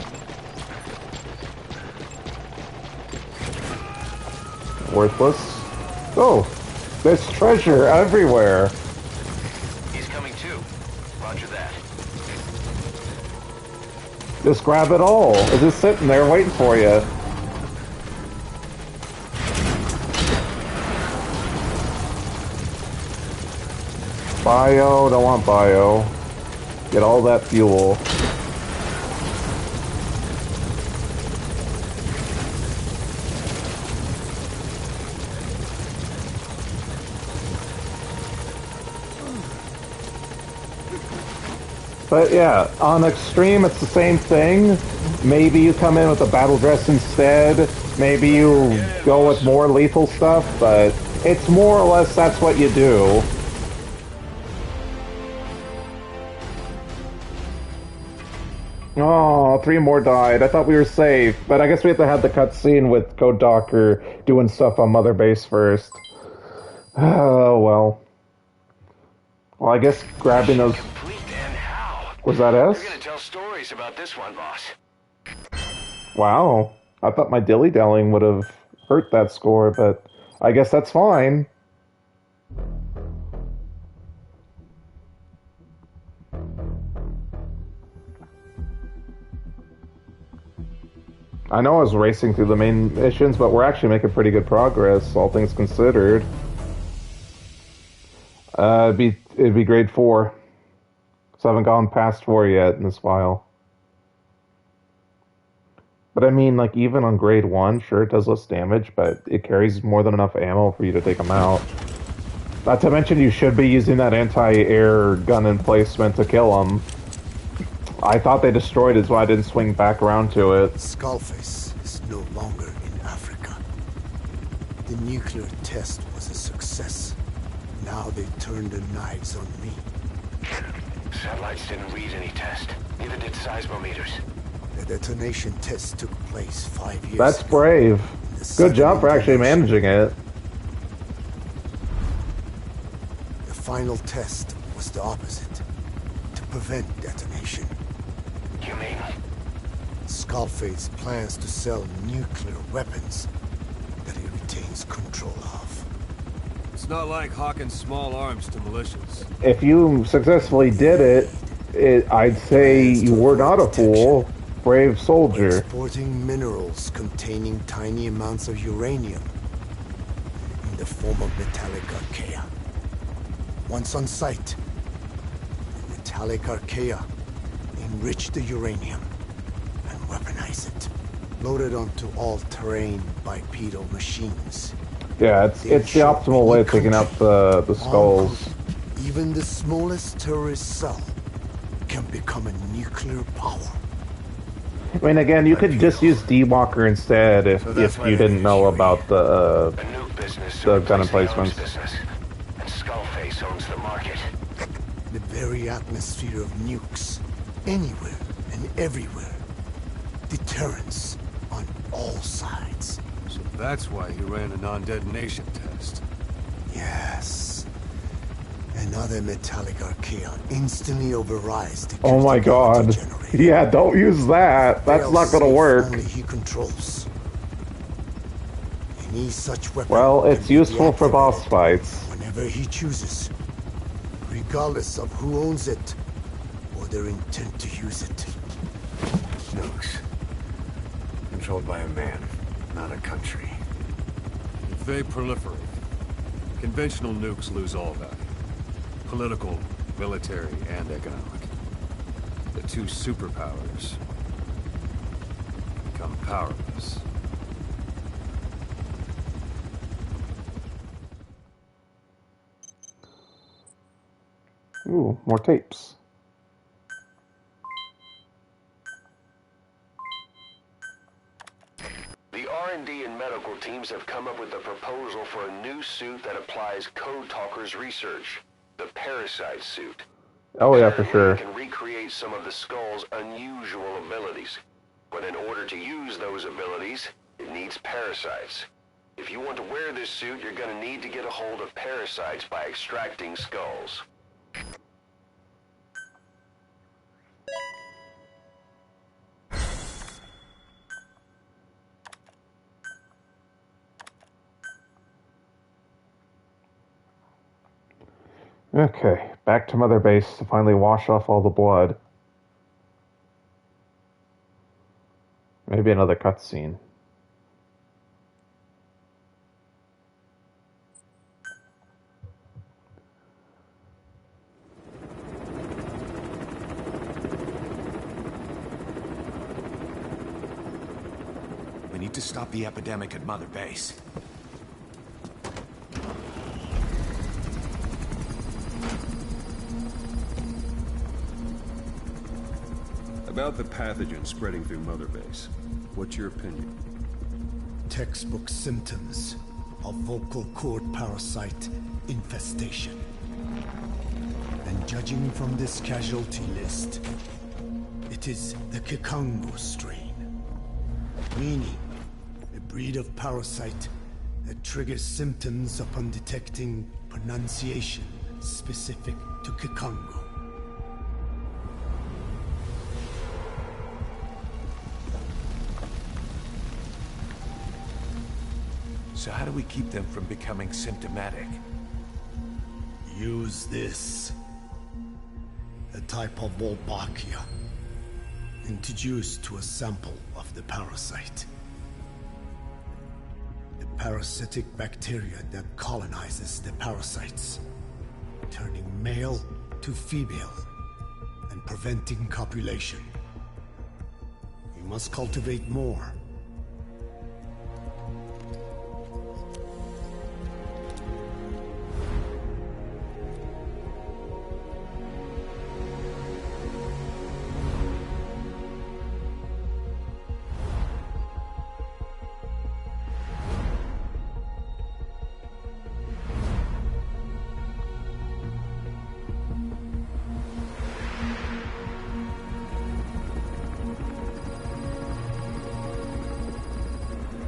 Worthless. Oh, there's treasure everywhere. He's coming too. Roger that. Just grab it all. It's just sitting there waiting for you. Bio, don't want bio. Get all that fuel. But yeah, on Extreme it's the same thing. Maybe you come in with a battle dress instead. Maybe you go with more lethal stuff, but it's more or less that's what you do. Oh, 3 more died. I thought we were safe, but I guess we have to have the cutscene with Code Docker doing stuff on Mother Base first. Oh, well. Well, I guess grabbing those... Complete and how? Was that us? You're gonna tell stories about this one, boss. Wow. I thought my dilly-dallying would have hurt that score, but I guess that's fine. I know I was racing through the main missions, but we're actually making pretty good progress, all things considered. It'd be grade 4. So I haven't gone past 4 yet in this while. But I mean, like, even on grade 1, sure, it does less damage, but it carries more than enough ammo for you to take them out. Not to mention, you should be using that anti-air gun emplacement to kill them. I thought they destroyed it, so I didn't swing back around to it. Skullface is no longer in Africa. The nuclear test was a success. Now they turned their knives on me. Satellites didn't read any test. Neither did seismometers. The detonation test took place 5 years That's ago. brave. Good job for actually managing it. The final test was the opposite. To prevent detonation. You mean? Skullface plans to sell nuclear weapons that he retains control of. It's not like hawking small arms to militias. If you successfully did it, I'd say you were not a fool. Brave soldier. Exporting minerals containing tiny amounts of uranium in the form of metallic archaea. Once on site, the metallic archaea enrich the uranium and weaponize it. Loaded onto all-terrain bipedal machines. Yeah, it's the optimal way of taking out the skulls. Even the smallest terrorist cell can become a nuclear power. I mean, again, you could just use D-Walker instead if you didn't know about the gun emplacements. And Skullface owns the market. The very atmosphere of nukes, anywhere and everywhere. Deterrence on all sides. So that's why he ran a non-detonation test. Yes. Another metallic archaea instantly overrides the Oh my god. Yeah, don't use that. That's not gonna work. Only he controls. Any such weapon. Well, it's useful for boss fights. Whenever he chooses. Regardless of who owns it or their intent to use it. Nukes. Controlled by a man, not a country. If they proliferate, Conventional nukes lose all value. Political, military, and economic. The two superpowers become powerless. Ooh, more tapes. The R&D and medical teams have come up with a proposal for a new suit that applies Code Talker's research, the parasite suit. Oh yeah, for Apparently, sure. it can recreate some of the Skull's unusual abilities. But in order to use those abilities, it needs parasites. If you want to wear this suit, you're going to need to get a hold of parasites by extracting skulls. Okay, back to Mother Base to finally wash off all the blood. Maybe another cutscene. We need to stop the epidemic at Mother Base. About the pathogen spreading through Mother Base, what's your opinion? Textbook symptoms of vocal cord parasite infestation. And judging from this casualty list, it is the Kikongo strain. Meaning, a breed of parasite that triggers symptoms upon detecting pronunciation specific to Kikongo. So how do we keep them from becoming symptomatic? Use this. A type of Wolbachia. Introduced to a sample of the parasite. A parasitic bacteria that colonizes the parasites, turning male to female and preventing copulation. We must cultivate more.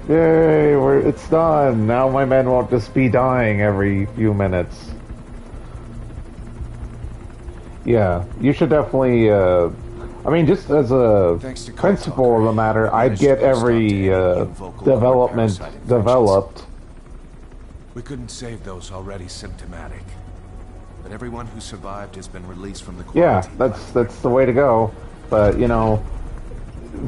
Yay, it's done. Now my men won't just be dying every few minutes. Yeah, you should definitely, I mean, just as a principle of the matter, I'd get every development developed. We couldn't save those already symptomatic. But everyone who survived has been released from the quarantine. Yeah, that's the way to go. But, you know,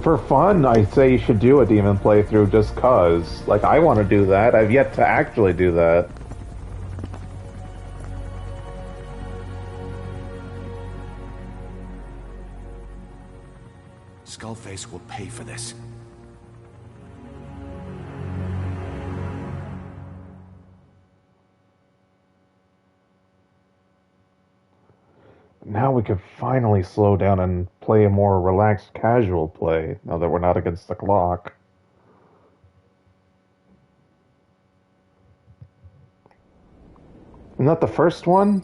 for fun, I say you should do a demon playthrough just cause. Like, I want to do that. I've yet to actually do that. Skullface will pay for this. Now we could finally slow down and play a more relaxed, casual play, now that we're not against the clock. Isn't that the first one?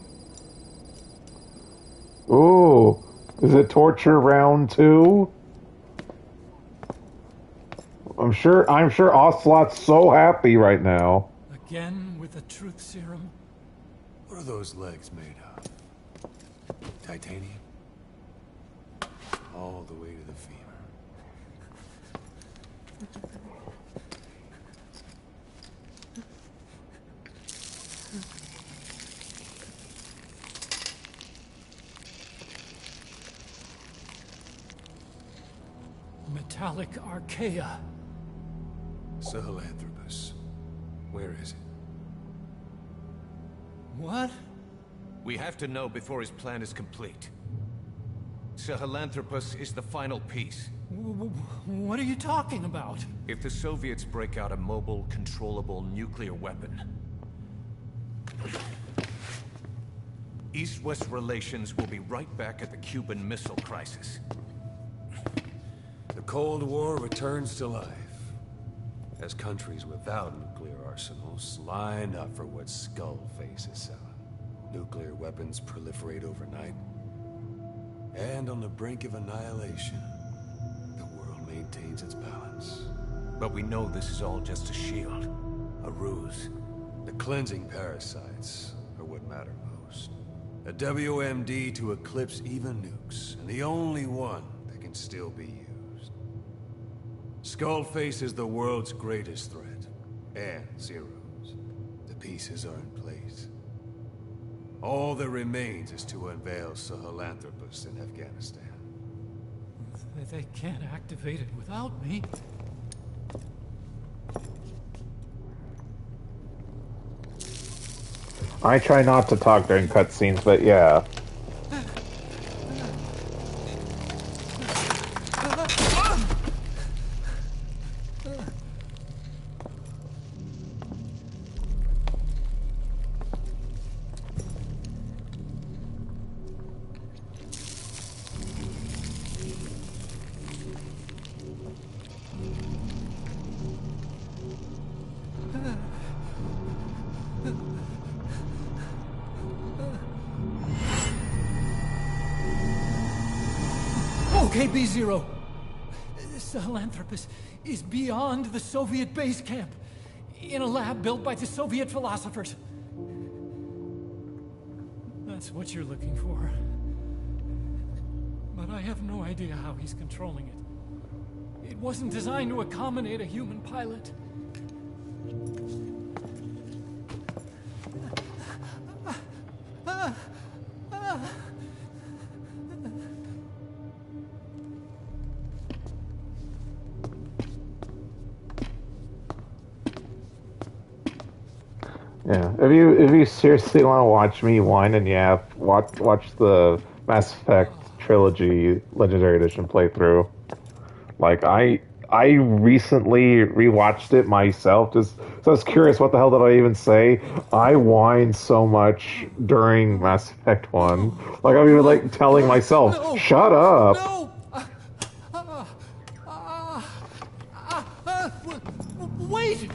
Ooh, is it torture round 2? I'm sure Ocelot's so happy right now. Again with the truth serum? What are those legs made of? Titanium? All the way to the femur. Metallic archaea. Sahelanthropus. Where is it? What? We have to know before his plan is complete. Sahelanthropus is the final piece. What are you talking about? If the Soviets break out a mobile, controllable nuclear weapon, East-West relations will be right back at the Cuban Missile Crisis. The Cold War returns to life as countries without nuclear arsenals line up for what Skullface is selling. Nuclear weapons proliferate overnight, and on the brink of annihilation, the world maintains its balance. But we know this is all just a shield, a ruse. The cleansing parasites are what matter most. A WMD to eclipse even nukes, and the only one that can still be used. Skullface is the world's greatest threat, and Zero's. The pieces are in place. All that remains is to unveil Sahelanthropus in Afghanistan. They can't activate it without me. I try not to talk during cutscenes, but yeah. Okay, B-Zero. Sahelanthropus is beyond the Soviet base camp, in a lab built by the Soviet philosophers. That's what you're looking for. But I have no idea how he's controlling it. It wasn't designed to accommodate a human pilot. Yeah, if you seriously want to watch me whine and yap, watch the Mass Effect trilogy Legendary Edition playthrough. Like I recently rewatched it myself, just so I was curious what the hell did I even say. I whined so much during Mass Effect 1. Like I'm even like telling myself, No! shut up. No! Wait!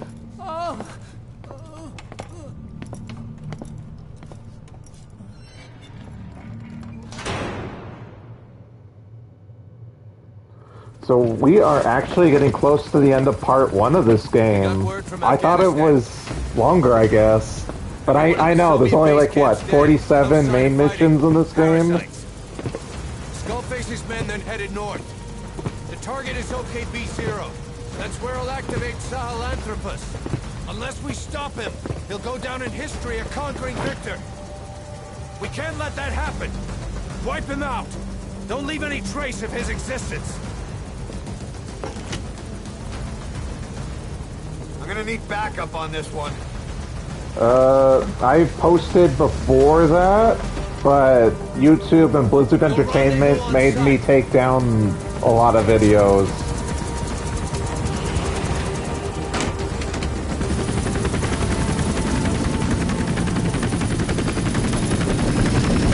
So we are actually getting close to the end of part 1 of this game. I thought it was longer, I guess. But I know, there's only like, what, 47 main missions in this game? Skullface's men then headed north. The target is OKB-0. That's where he'll activate Sahelanthropus. Unless we stop him, he'll go down in history a conquering victor. We can't let that happen. Wipe him out. Don't leave any trace of his existence. I'm gonna need backup on this one. I posted before that, but YouTube and Blizzard Entertainment made me take down a lot of videos.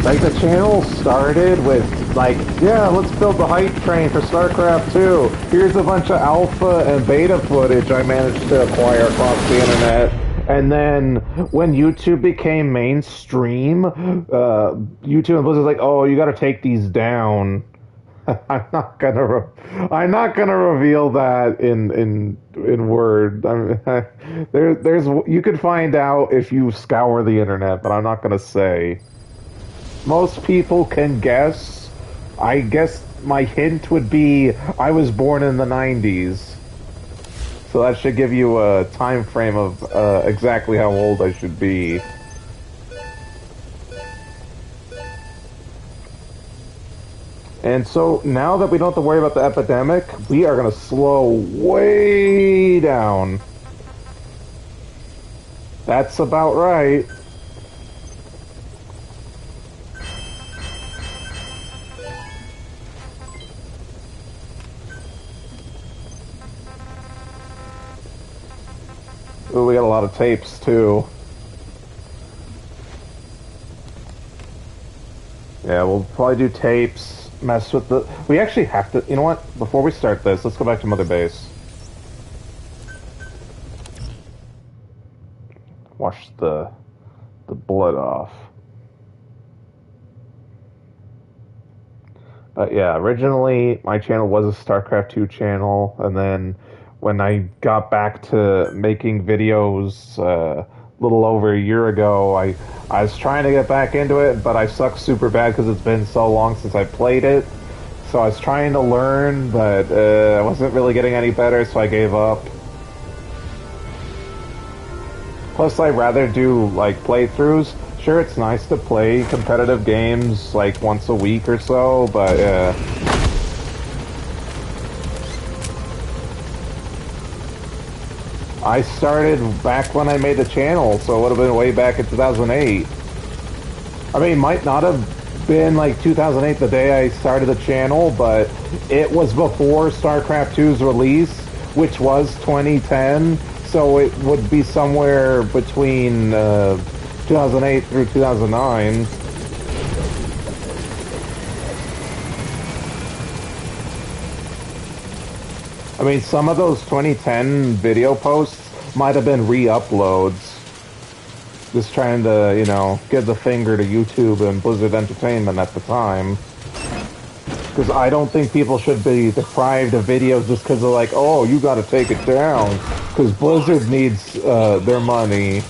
Like, the channel started with, like, yeah, let's build the hype train for StarCraft 2. Here's a bunch of alpha and beta footage I managed to acquire across the internet. And then, when YouTube became mainstream, YouTube and Blizzard's like, oh, you gotta take these down. I'm not gonna reveal that in word. There's you could find out if you scour the internet, but I'm not gonna say. Most people can guess. I guess my hint would be I was born in the 90s. So that should give you a time frame of exactly how old I should be. And so now that we don't have to worry about the epidemic, we are going to slow way down. That's about right. Ooh, we got a lot of tapes, too. Yeah, we'll probably do tapes, mess with the... We actually have to... You know what? Before we start this, let's go back to Mother Base. Wash the blood off. But yeah, originally my channel was a StarCraft 2 channel, and then when I got back to making videos a little over a year ago, I was trying to get back into it, but I suck super bad because it's been so long since I played it. So I was trying to learn, but I wasn't really getting any better, so I gave up. Plus, I'd rather do, like, playthroughs. Sure, it's nice to play competitive games, like, once a week or so, but, I started back when I made the channel, so it would have been way back in 2008. I mean, it might not have been, like, 2008 the day I started the channel, but it was before StarCraft 2's release, which was 2010. So it would be somewhere between 2008 through 2009. I mean, some of those 2010 video posts might have been re-uploads. Just trying to, you know, give the finger to YouTube and Blizzard Entertainment at the time. Because I don't think people should be deprived of videos just because they're like, oh, you gotta take it down. Because Blizzard needs their money.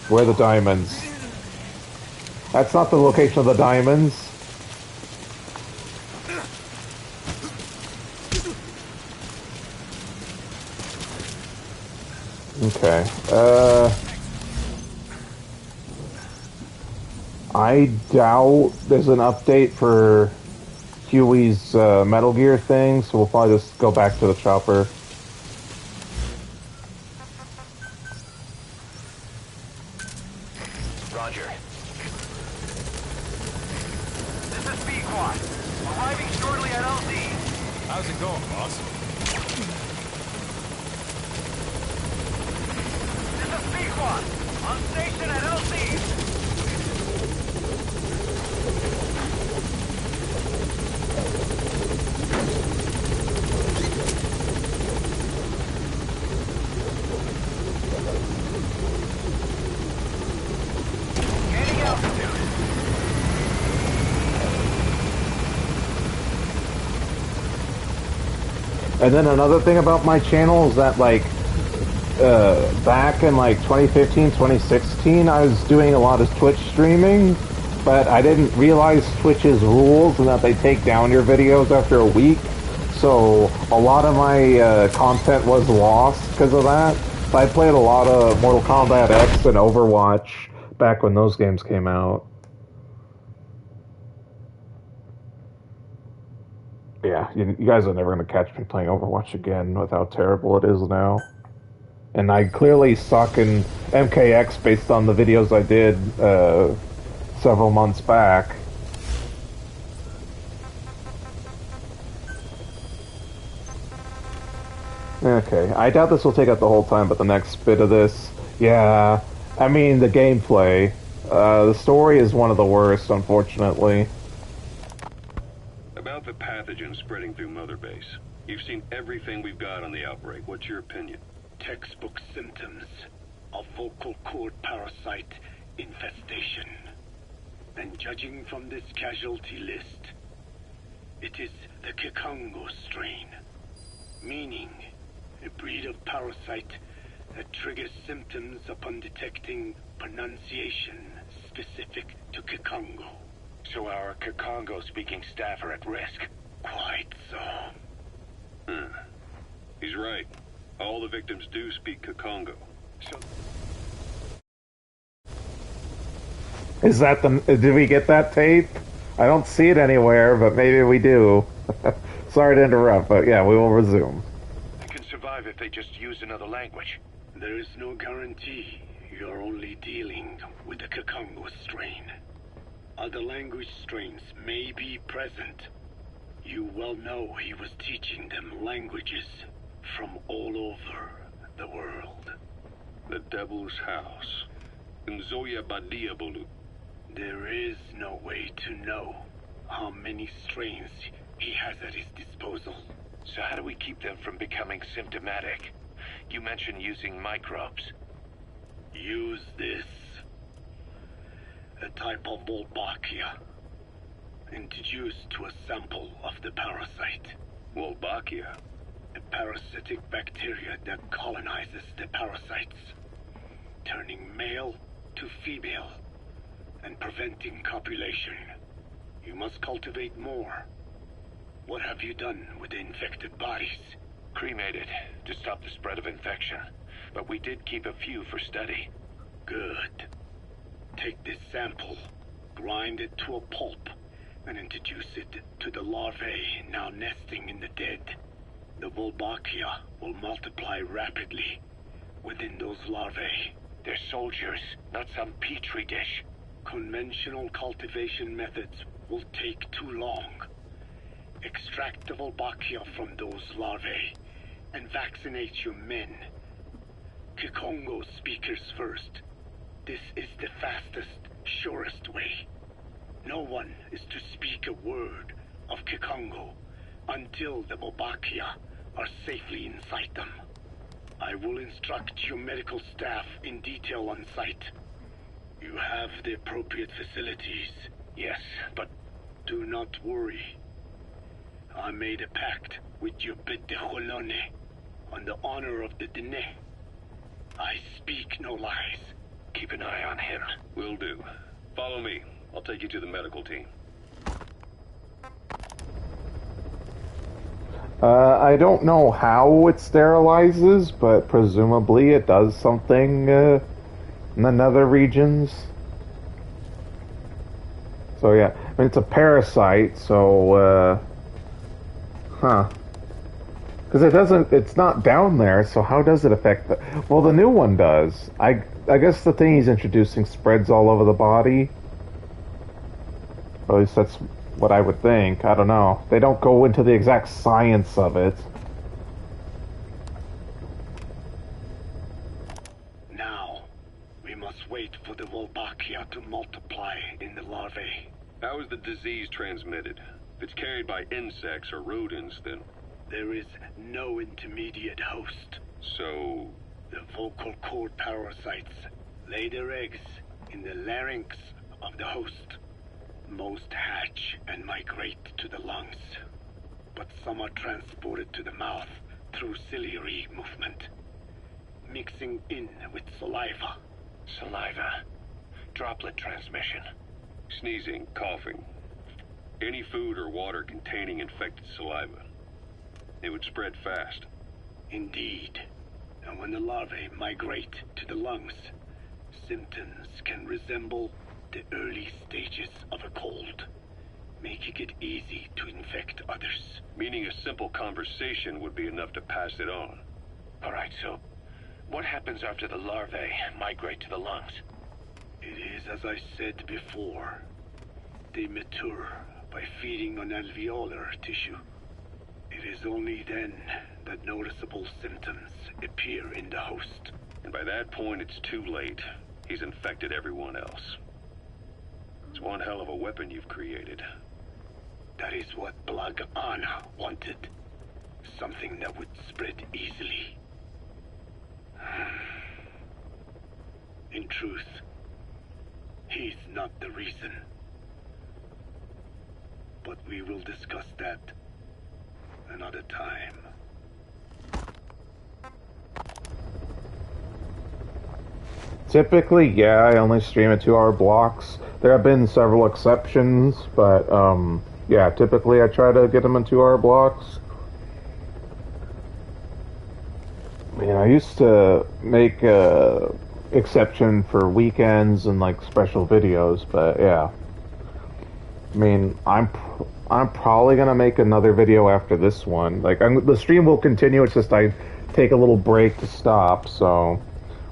Where are the diamonds? That's not the location of the diamonds. Okay. I doubt there's an update for Huey's Metal Gear thing, so we'll probably just go back to the chopper. Roger. This is B-Quad. Arriving shortly at LZ. How's it going, boss? This is B-Quad. On station at LZ. Gaining altitude. And then another thing about my channel is that, like, back in, like, 2015, 2016, I was doing a lot of Twitch streaming, but I didn't realize Twitch's rules and that they take down your videos after a week. So a lot of my content was lost because of that. So I played a lot of Mortal Kombat X and Overwatch back when those games came out. Yeah, you guys are never going to catch me playing Overwatch again with how terrible it is now. And I clearly suck in MKX based on the videos I did several months back. Okay, I doubt this will take up the whole time, but the next bit of this, yeah, I mean the gameplay. The story is one of the worst, unfortunately. About the pathogen spreading through Mother Base. You've seen everything we've got on the outbreak. What's your opinion? Textbook symptoms of vocal cord parasite infestation. And judging from this casualty list, it is the Kikongo strain, meaning a breed of parasite that triggers symptoms upon detecting pronunciation specific to Kikongo. So our Kikongo-speaking staff are at risk. Quite so. He's right. All the victims do speak Kikongo. So Is that the... Did we get that tape? I don't see it anywhere, but maybe we do. Sorry to interrupt, but yeah, we will resume. They can survive if they just use another language. there is no guarantee. You're only dealing with the Kikongo strain. Other language strains may be present, You well know he was teaching them languages from all over the world. The Devil's House. Nzoya Badia Bulu. There is no way to know how many strains he has at his disposal. So how do we keep them from becoming symptomatic? You mentioned using microbes. Use this. A type of Wolbachia. Introduced to a sample of the parasite. Wolbachia? A parasitic bacteria that colonizes the parasites, turning male to female and preventing copulation. You must cultivate more. What have you done with the infected bodies? Cremated to stop the spread of infection, but we did keep a few for study. Good. Take this sample, grind it to a pulp, and introduce it to the larvae now nesting in the dead. The Wolbachia will multiply rapidly within those larvae. They're soldiers, not some petri dish. Conventional cultivation methods will take too long. Extract the Wolbachia from those larvae and vaccinate your men. Kikongo speakers first. This is the fastest, surest way. No one is to speak a word of Kikongo until the Wolbachia are safely inside them. I will instruct your medical staff in detail on site. You have the appropriate facilities. Yes, but do not worry. I made a pact with your bit de Cholone on the honor of the Dene. I speak no lies. Keep an eye on him. Will do. Follow me. I'll take you to the medical team. I don't know how it sterilizes, but presumably it does something in the nether regions. So yeah, I mean, it's a parasite, so, because it's not down there, so how does it affect the... Well, the new one does. I guess the thing he's introducing spreads all over the body. At least that's what I would think. I don't know. They don't go into the exact science of it. Now, we must wait for the Wolbachia to multiply in the larvae. How is the disease transmitted? If it's carried by insects or rodents, then... There is no intermediate host. So... The vocal cord parasites lay their eggs in the larynx of the host. Most hatch and migrate to the lungs, but some are transported to the mouth through ciliary movement, mixing in with saliva. Saliva. Droplet transmission. Sneezing, coughing. Any food or water containing infected saliva. It would spread fast. Indeed. And when the larvae migrate to the lungs, symptoms can resemble the early stages of a cold, making it easy to infect others. Meaning a simple conversation would be enough to pass it on. Alright, so what happens after the larvae migrate to the lungs? It is as I said before. They mature by feeding on alveolar tissue. It is only then that noticeable symptoms appear in the host. And by that point, it's too late. He's infected everyone else. It's one hell of a weapon you've created. That is what Blag Ana wanted. Something that would spread easily. In truth, he's not the reason. But we will discuss that another time. Typically, yeah, I only stream at 2-hour blocks. There have been several exceptions, but yeah, typically I try to get them in 2-hour blocks. I mean, I used to make a exception for weekends and like special videos, but yeah. I mean, I'm probably gonna make another video after this one. Like, the stream will continue. It's just I take a little break to stop, so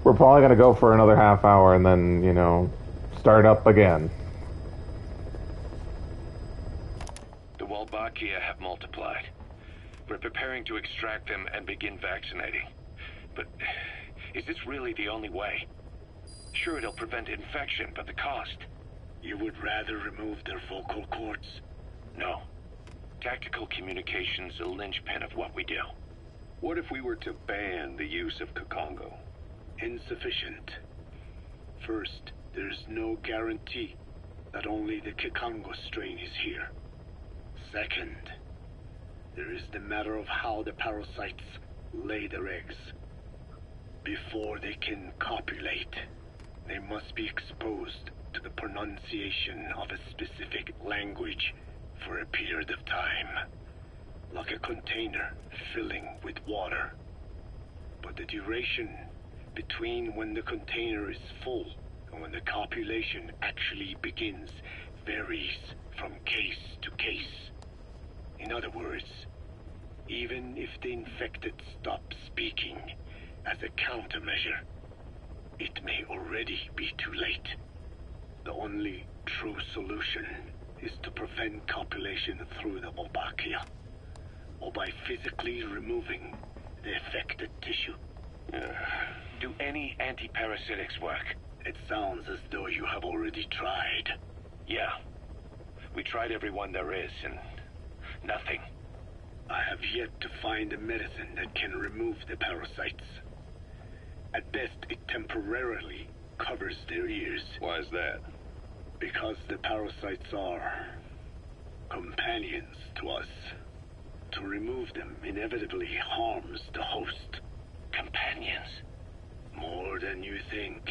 we're probably gonna go for another half hour and then, you know, start up again. The Wolbachia have multiplied. We're preparing to extract them and begin vaccinating. But is this really the only way? Sure, it'll prevent infection, but the cost... You would rather remove their vocal cords? No. Tactical communication's a linchpin of what we do. What if we were to ban the use of Kakongo? Insufficient. First, there's no guarantee that only the Kikongo strain is here. Second, there is the matter of how the parasites lay their eggs. Before they can copulate, they must be exposed to the pronunciation of a specific language for a period of time, like a container filling with water. But the duration between when the container is full and when the copulation actually begins varies from case to case. In other words, even if the infected stop speaking as a countermeasure, it may already be too late. The only true solution is to prevent copulation through the Wolbachia, or by physically removing the affected tissue. Do any antiparasitics work? It sounds as though you have already tried. Yeah. We tried every one there is, and nothing. I have yet to find a medicine that can remove the parasites. At best, it temporarily covers their ears. Why is that? Because the parasites are companions to us. To remove them inevitably harms the host. Companions? More than you think.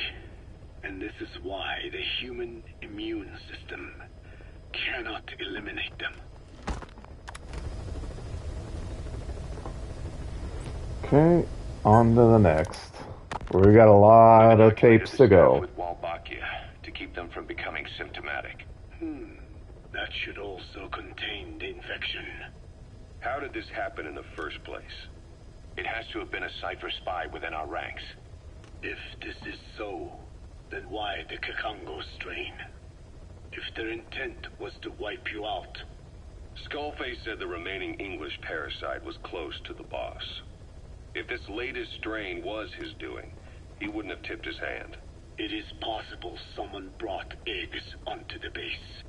And this is why the human immune system cannot eliminate them. Okay, on to the next. We got a lot of tapes to go. With Wolbachia to keep them from becoming symptomatic. That should also contain the infection. How did this happen in the first place? It has to have been a Cypher spy within our ranks. If this is so, then why the Kakongo strain? If their intent was to wipe you out. Skullface said the remaining English parasite was close to the boss. If this latest strain was his doing, he wouldn't have tipped his hand. It is possible someone brought eggs onto the base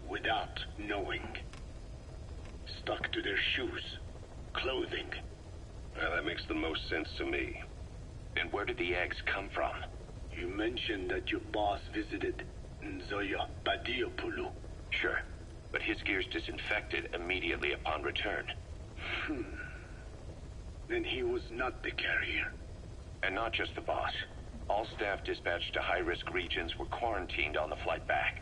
without knowing. Stuck to their shoes, clothing. Well, that makes the most sense to me. And where did the eggs come from? You mentioned that your boss visited Nzoya Badiopulu. Sure, but his gear's disinfected immediately upon return. Then he was not the carrier. And not just the boss. All staff dispatched to high-risk regions were quarantined on the flight back.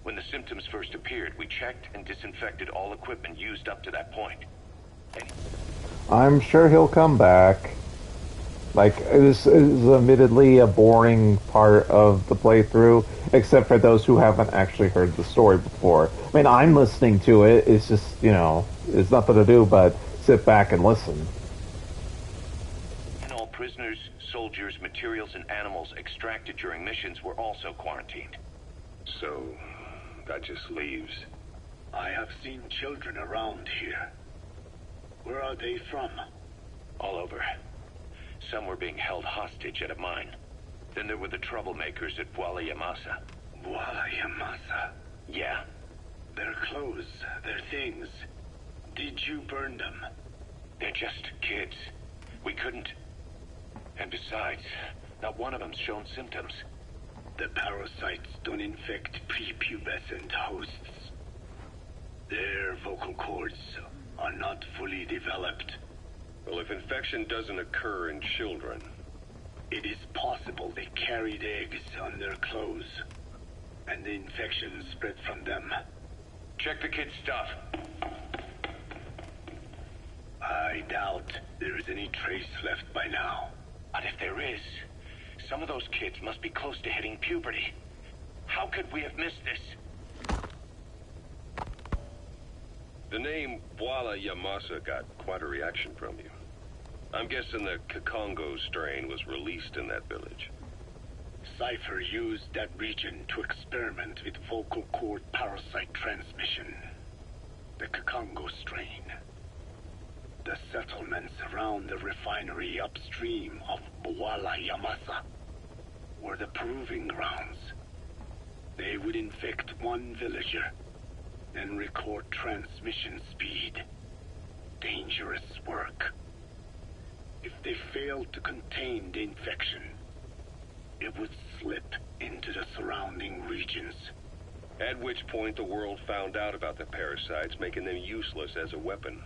When the symptoms first appeared, we checked and disinfected all equipment used up to that point. And I'm sure he'll come back. Like, this is admittedly a boring part of the playthrough, except for those who haven't actually heard the story before. I mean, I'm listening to it. It's just, you know, there's nothing to do but sit back and listen. And all prisoners, soldiers, materials, and animals extracted during missions were also quarantined. So, that just leaves... I have seen children around here. Where are they from? All over. Some were being held hostage at a mine. Then there were the troublemakers at Bwala Yamasa. Bwala Yamasa? Yeah. Their clothes, their things. Did you burn them? They're just kids. We couldn't. And besides, not one of them's shown symptoms. The parasites don't infect prepubescent hosts. Their vocal cords are not fully developed. Well, if infection doesn't occur in children... It is possible they carried eggs on their clothes, and the infection spread from them. Check the kid's stuff. I doubt there is any trace left by now. But if there is, some of those kids must be close to hitting puberty. How could we have missed this? The name Bwala Yamasa got quite a reaction from you. I'm guessing the Kakongo strain was released in that village. Cypher used that region to experiment with vocal cord parasite transmission. the Kakongo strain. The settlements around the refinery upstream of Bwala Yamasa were the proving grounds. They would infect one villager, then record transmission speed. Dangerous work. If they failed to contain the infection, it would slip into the surrounding regions. At which point the world found out about the parasites, making them useless as a weapon.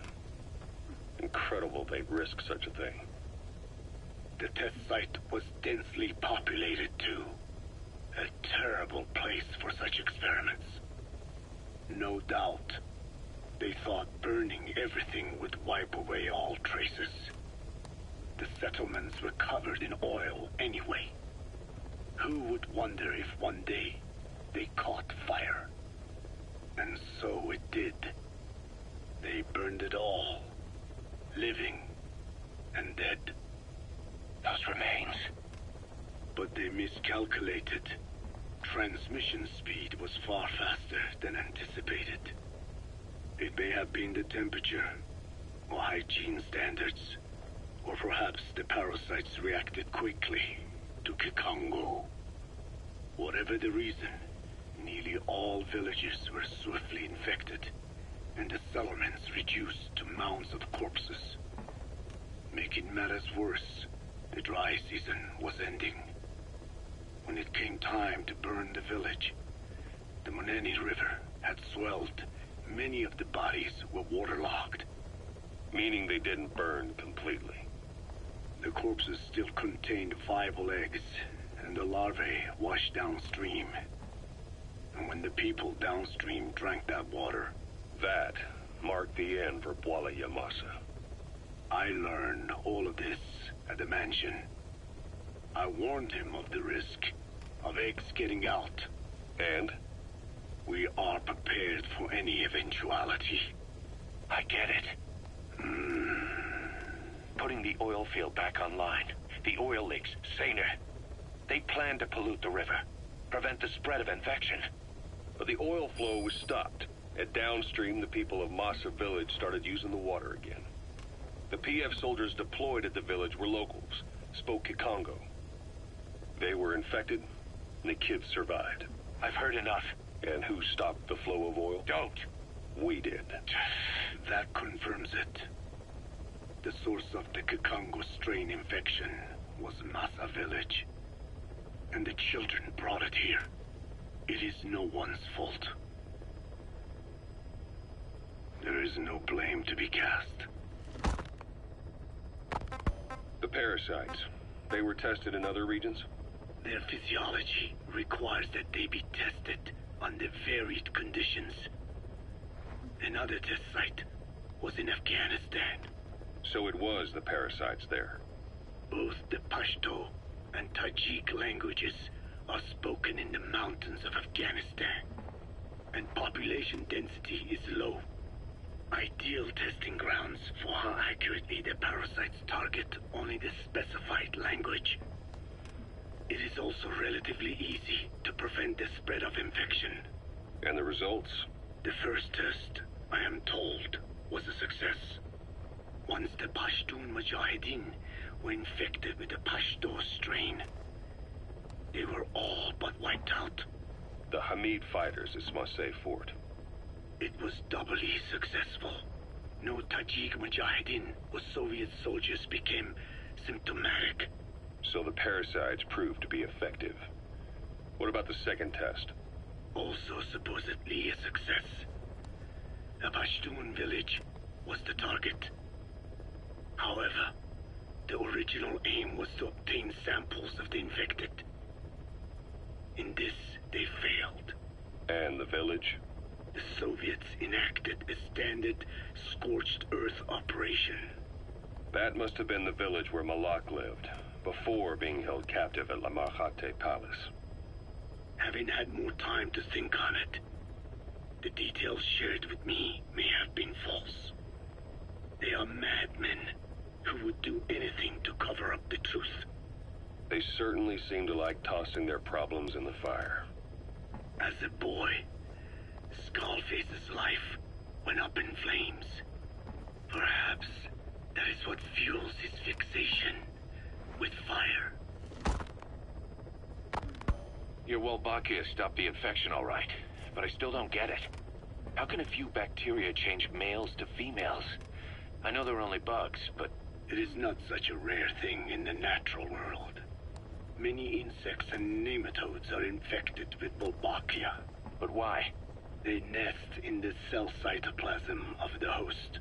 Incredible they'd risk such a thing. The test site was densely populated too. A terrible place for such experiments. No doubt, they thought burning everything would wipe away all traces. The settlements were covered in oil anyway. Who would wonder if one day they caught fire? And so it did. They burned it all, living and dead. Those remains. But they miscalculated. Transmission speed was far faster than anticipated. It may have been the temperature, or hygiene standards, or perhaps the parasites reacted quickly to Kikongo. Whatever the reason, nearly all villages were swiftly infected, and the settlements reduced to mounds of corpses. Making matters worse, the dry season was ending. When it came time to burn the village, the Moneni River had swelled. Many of the bodies were waterlogged. Meaning they didn't burn completely. The corpses still contained viable eggs, and the larvae washed downstream. And when the people downstream drank that water, that marked the end for Bwala Yamasa. I learned all of this at the mansion. I warned him of the risk of eggs getting out. And? We are prepared for any eventuality. I get it. Putting the oil field back online. The oil leaks, saner. They plan to pollute the river, prevent the spread of infection. But the oil flow was stopped, and downstream the people of Masa village started using the water again. The PF soldiers deployed at the village were locals, spoke Kikongo. They were infected, and the kids survived. I've heard enough. And who stopped the flow of oil? Don't. We did. That confirms it. The source of the Kikongo strain infection was Masa village. And the children brought it here. It is no one's fault. There is no blame to be cast. The parasites, they were tested in other regions? Their physiology requires that they be tested under varied conditions. Another test site was in Afghanistan. So it was the parasites there. Both the Pashto and Tajik languages are spoken in the mountains of Afghanistan, and population density is low. Ideal testing grounds for how accurately the parasites target only the specified language. It is also relatively easy to prevent the spread of infection. And the results? The first test, I am told, was a success. Once the Pashtun Mujahideen were infected with the Pashto strain, they were all but wiped out. The Hamid fighters at Smasei Fort. It was doubly successful. No Tajik Mujahideen or Soviet soldiers became symptomatic. So the parasites proved to be effective. What about the second test? Also supposedly a success. A Pashtun village was the target. However, the original aim was to obtain samples of the infected. In this, they failed. And the village? The Soviets enacted a standard scorched earth operation. That must have been the village where Malak lived, before being held captive at La Marjate Palace. Having had more time to think on it, the details shared with me may have been false. They are madmen who would do anything to cover up the truth. They certainly seem to like tossing their problems in the fire. As a boy, Skullface's life went up in flames. Perhaps that is what fuels his fixation with fire. Your Wolbachia stopped the infection all right, but I still don't get it. How can a few bacteria change males to females? I know they're only bugs, but... It is not such a rare thing in the natural world. Many insects and nematodes are infected with Wolbachia. But why? They nest in the cell cytoplasm of the host,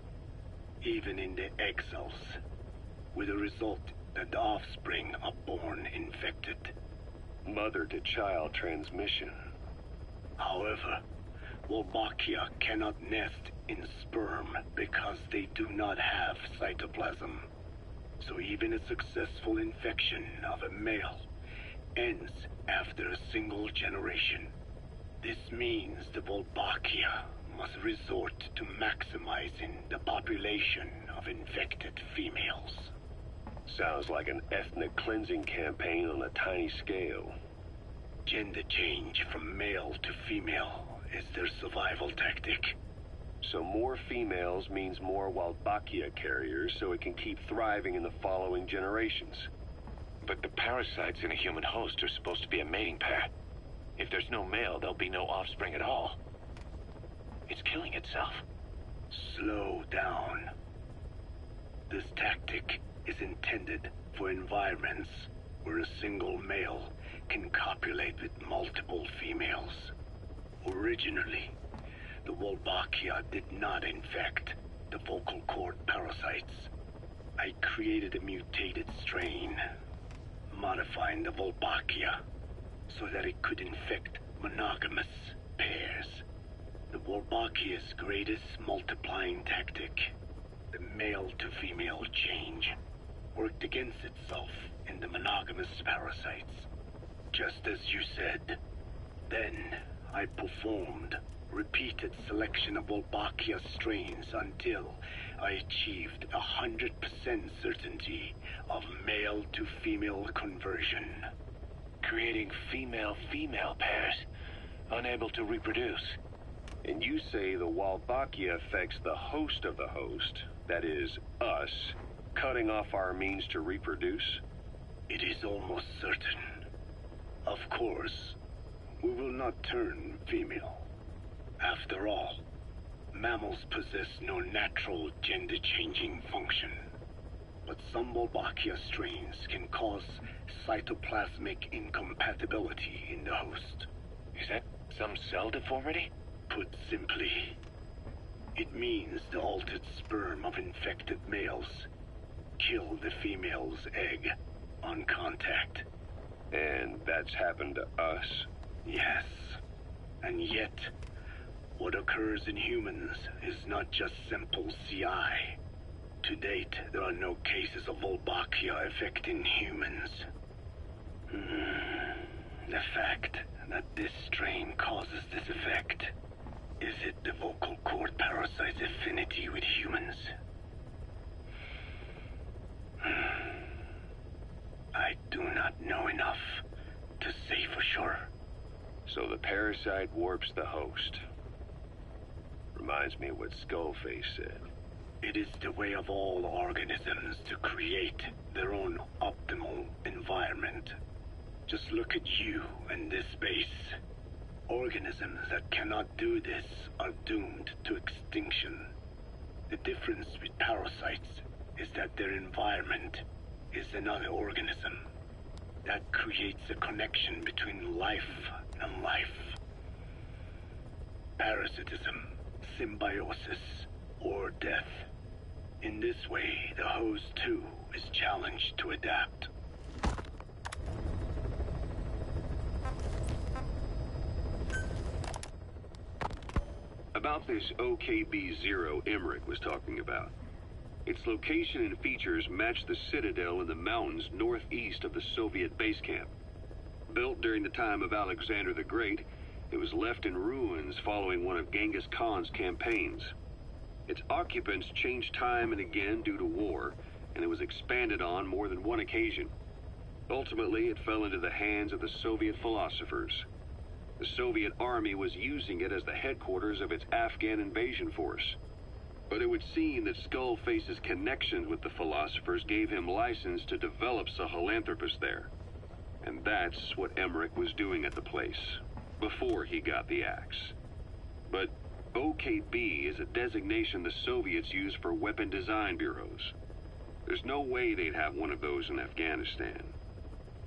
even in the egg cells, with the result that the offspring are born infected. Mother-to-child transmission. However, Wolbachia cannot nest in sperm because they do not have cytoplasm. So even a successful infection of a male ends after a single generation. This means the Wolbachia must resort to maximizing the population of infected females. Sounds like an ethnic cleansing campaign on a tiny scale. Gender change from male to female is their survival tactic. So more females means more Wolbachia carriers, so it can keep thriving in the following generations. But the parasites in a human host are supposed to be a mating pair. If there's no male, there'll be no offspring at all. It's killing itself. Slow down. This tactic is intended for environments where a single male can copulate with multiple females. Originally, the Wolbachia did not infect the vocal cord parasites. I created a mutated strain, modifying the Wolbachia so that it could infect monogamous pairs. The Wolbachia's greatest multiplying tactic, the male-to-female change, worked against itself in the monogamous parasites. Just as you said. Then, I performed repeated selection of Wolbachia strains until I achieved 100% certainty of male-to-female conversion. Creating female-female pairs, unable to reproduce. And you say the Wolbachia affects the host of the host, that is, us, cutting off our means to reproduce? It is almost certain. Of course, we will not turn female. After all, mammals possess no natural gender-changing function. But some Wolbachia strains can cause cytoplasmic incompatibility in the host. Is that some cell deformity? Put simply, it means the altered sperm of infected males kill the female's egg on contact. And that's happened to us? Yes. And yet, what occurs in humans is not just simple CI. To date, there are no cases of Wolbachia affecting humans. The fact that this strain causes this effect, is it the vocal cord parasite's affinity with humans? I do not know enough to say for sure. So the parasite warps the host. Reminds me of what Skullface said. It is the way of all organisms to create their own optimal environment. Just look at you and this base. Organisms that cannot do this are doomed to extinction. The difference with parasites is that their environment is another organism. That creates a connection between life and life. Parasitism, symbiosis, or death. In this way, the host too is challenged to adapt. About this OKB-0 Emmerich was talking about. Its location and features match the citadel in the mountains northeast of the Soviet base camp. Built during the time of Alexander the Great, it was left in ruins following one of Genghis Khan's campaigns. Its occupants changed time and again due to war, and it was expanded on more than one occasion. Ultimately, it fell into the hands of the Soviet philosophers. The Soviet army was using it as the headquarters of its Afghan invasion force. But it would seem that Skullface's connections with the philosophers gave him license to develop Sahelanthropus there. And that's what Emmerich was doing at the place, before he got the axe. But OKB is a designation the Soviets use for weapon design bureaus. There's no way they'd have one of those in Afghanistan.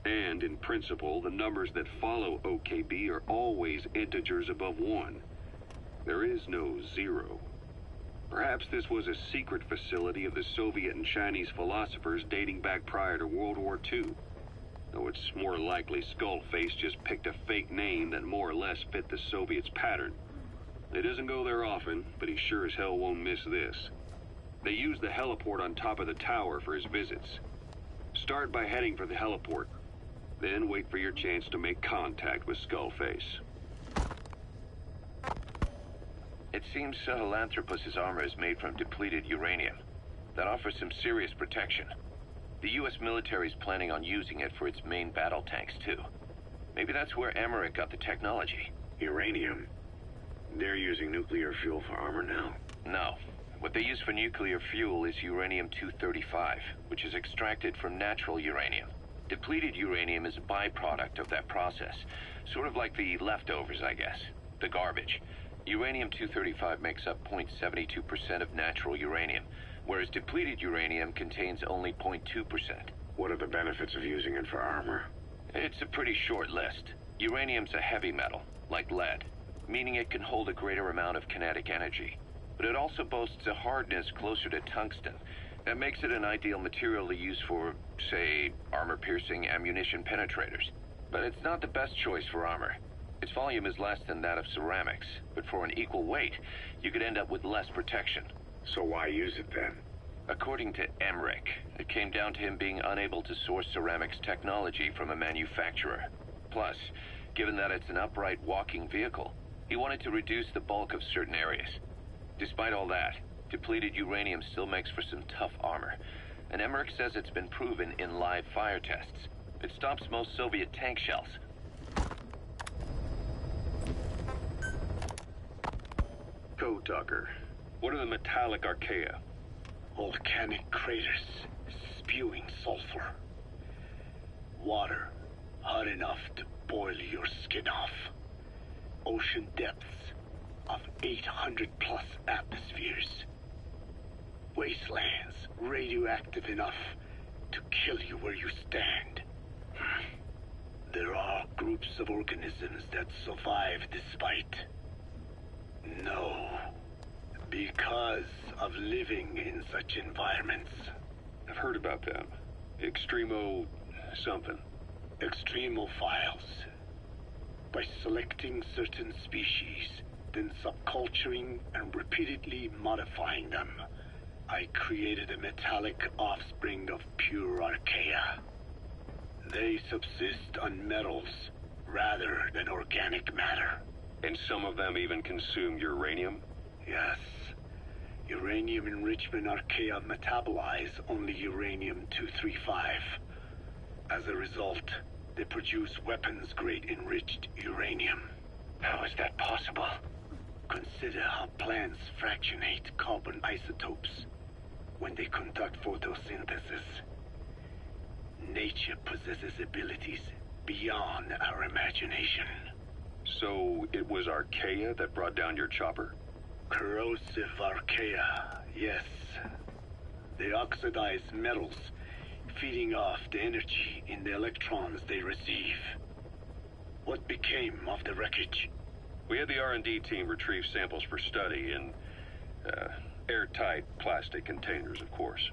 And, in principle, the numbers that follow OKB are always integers above 1. There is no 0. Perhaps this was a secret facility of the Soviet and Chinese philosophers dating back prior to World War II. Though it's more likely Skullface just picked a fake name that more or less fit the Soviets' pattern. He doesn't go there often, but he sure as hell won't miss this. They use the heliport on top of the tower for his visits. Start by heading for the heliport. Then wait for your chance to make contact with Skullface. It seems Sahelanthropus's armor is made from depleted uranium. That offers some serious protection. The U.S. military is planning on using it for its main battle tanks, too. Maybe that's where Emmerich got the technology. Uranium? They're using nuclear fuel for armor now? No. What they use for nuclear fuel is uranium-235, which is extracted from natural uranium. Depleted uranium is a byproduct of that process. Sort of like the leftovers, I guess. The garbage. Uranium-235 makes up 0.72% of natural uranium, whereas depleted uranium contains only 0.2%. What are the benefits of using it for armor? It's a pretty short list. Uranium's a heavy metal, like lead, meaning it can hold a greater amount of kinetic energy. But it also boasts a hardness closer to tungsten. That makes it an ideal material to use for, say, armor-piercing ammunition penetrators. But it's not the best choice for armor. Its volume is less than that of ceramics, but for an equal weight, you could end up with less protection. So why use it then? According to Emmerich, it came down to him being unable to source ceramics technology from a manufacturer. Plus, given that it's an upright walking vehicle, he wanted to reduce the bulk of certain areas. Despite all that, depleted uranium still makes for some tough armor, and Emmerich says it's been proven in live fire tests. It stops most Soviet tank shells. Code Talker, what are the metallic archaea? Volcanic craters spewing sulfur. Water hot enough to boil your skin off. Ocean depths of 800 plus atmospheres. Wastelands radioactive enough to kill you where you stand. There are groups of organisms that survive despite. No. Because of living in such environments. I've heard about them. Extremo... something. Extremophiles. By selecting certain species, then subculturing and repeatedly modifying them, I created a metallic offspring of pure archaea. They subsist on metals rather than organic matter. And some of them even consume uranium? Yes. Uranium enrichment archaea metabolize only uranium-235. As a result, they produce weapons-grade enriched uranium. How is that possible? Consider how plants fractionate carbon isotopes when they conduct photosynthesis. Nature possesses abilities beyond our imagination. So it was archaea that brought down your chopper? Corrosive archaea, yes. They oxidize metals, feeding off the energy in the electrons they receive. What became of the wreckage? We had the R&D team retrieve samples for study in airtight plastic containers, of course.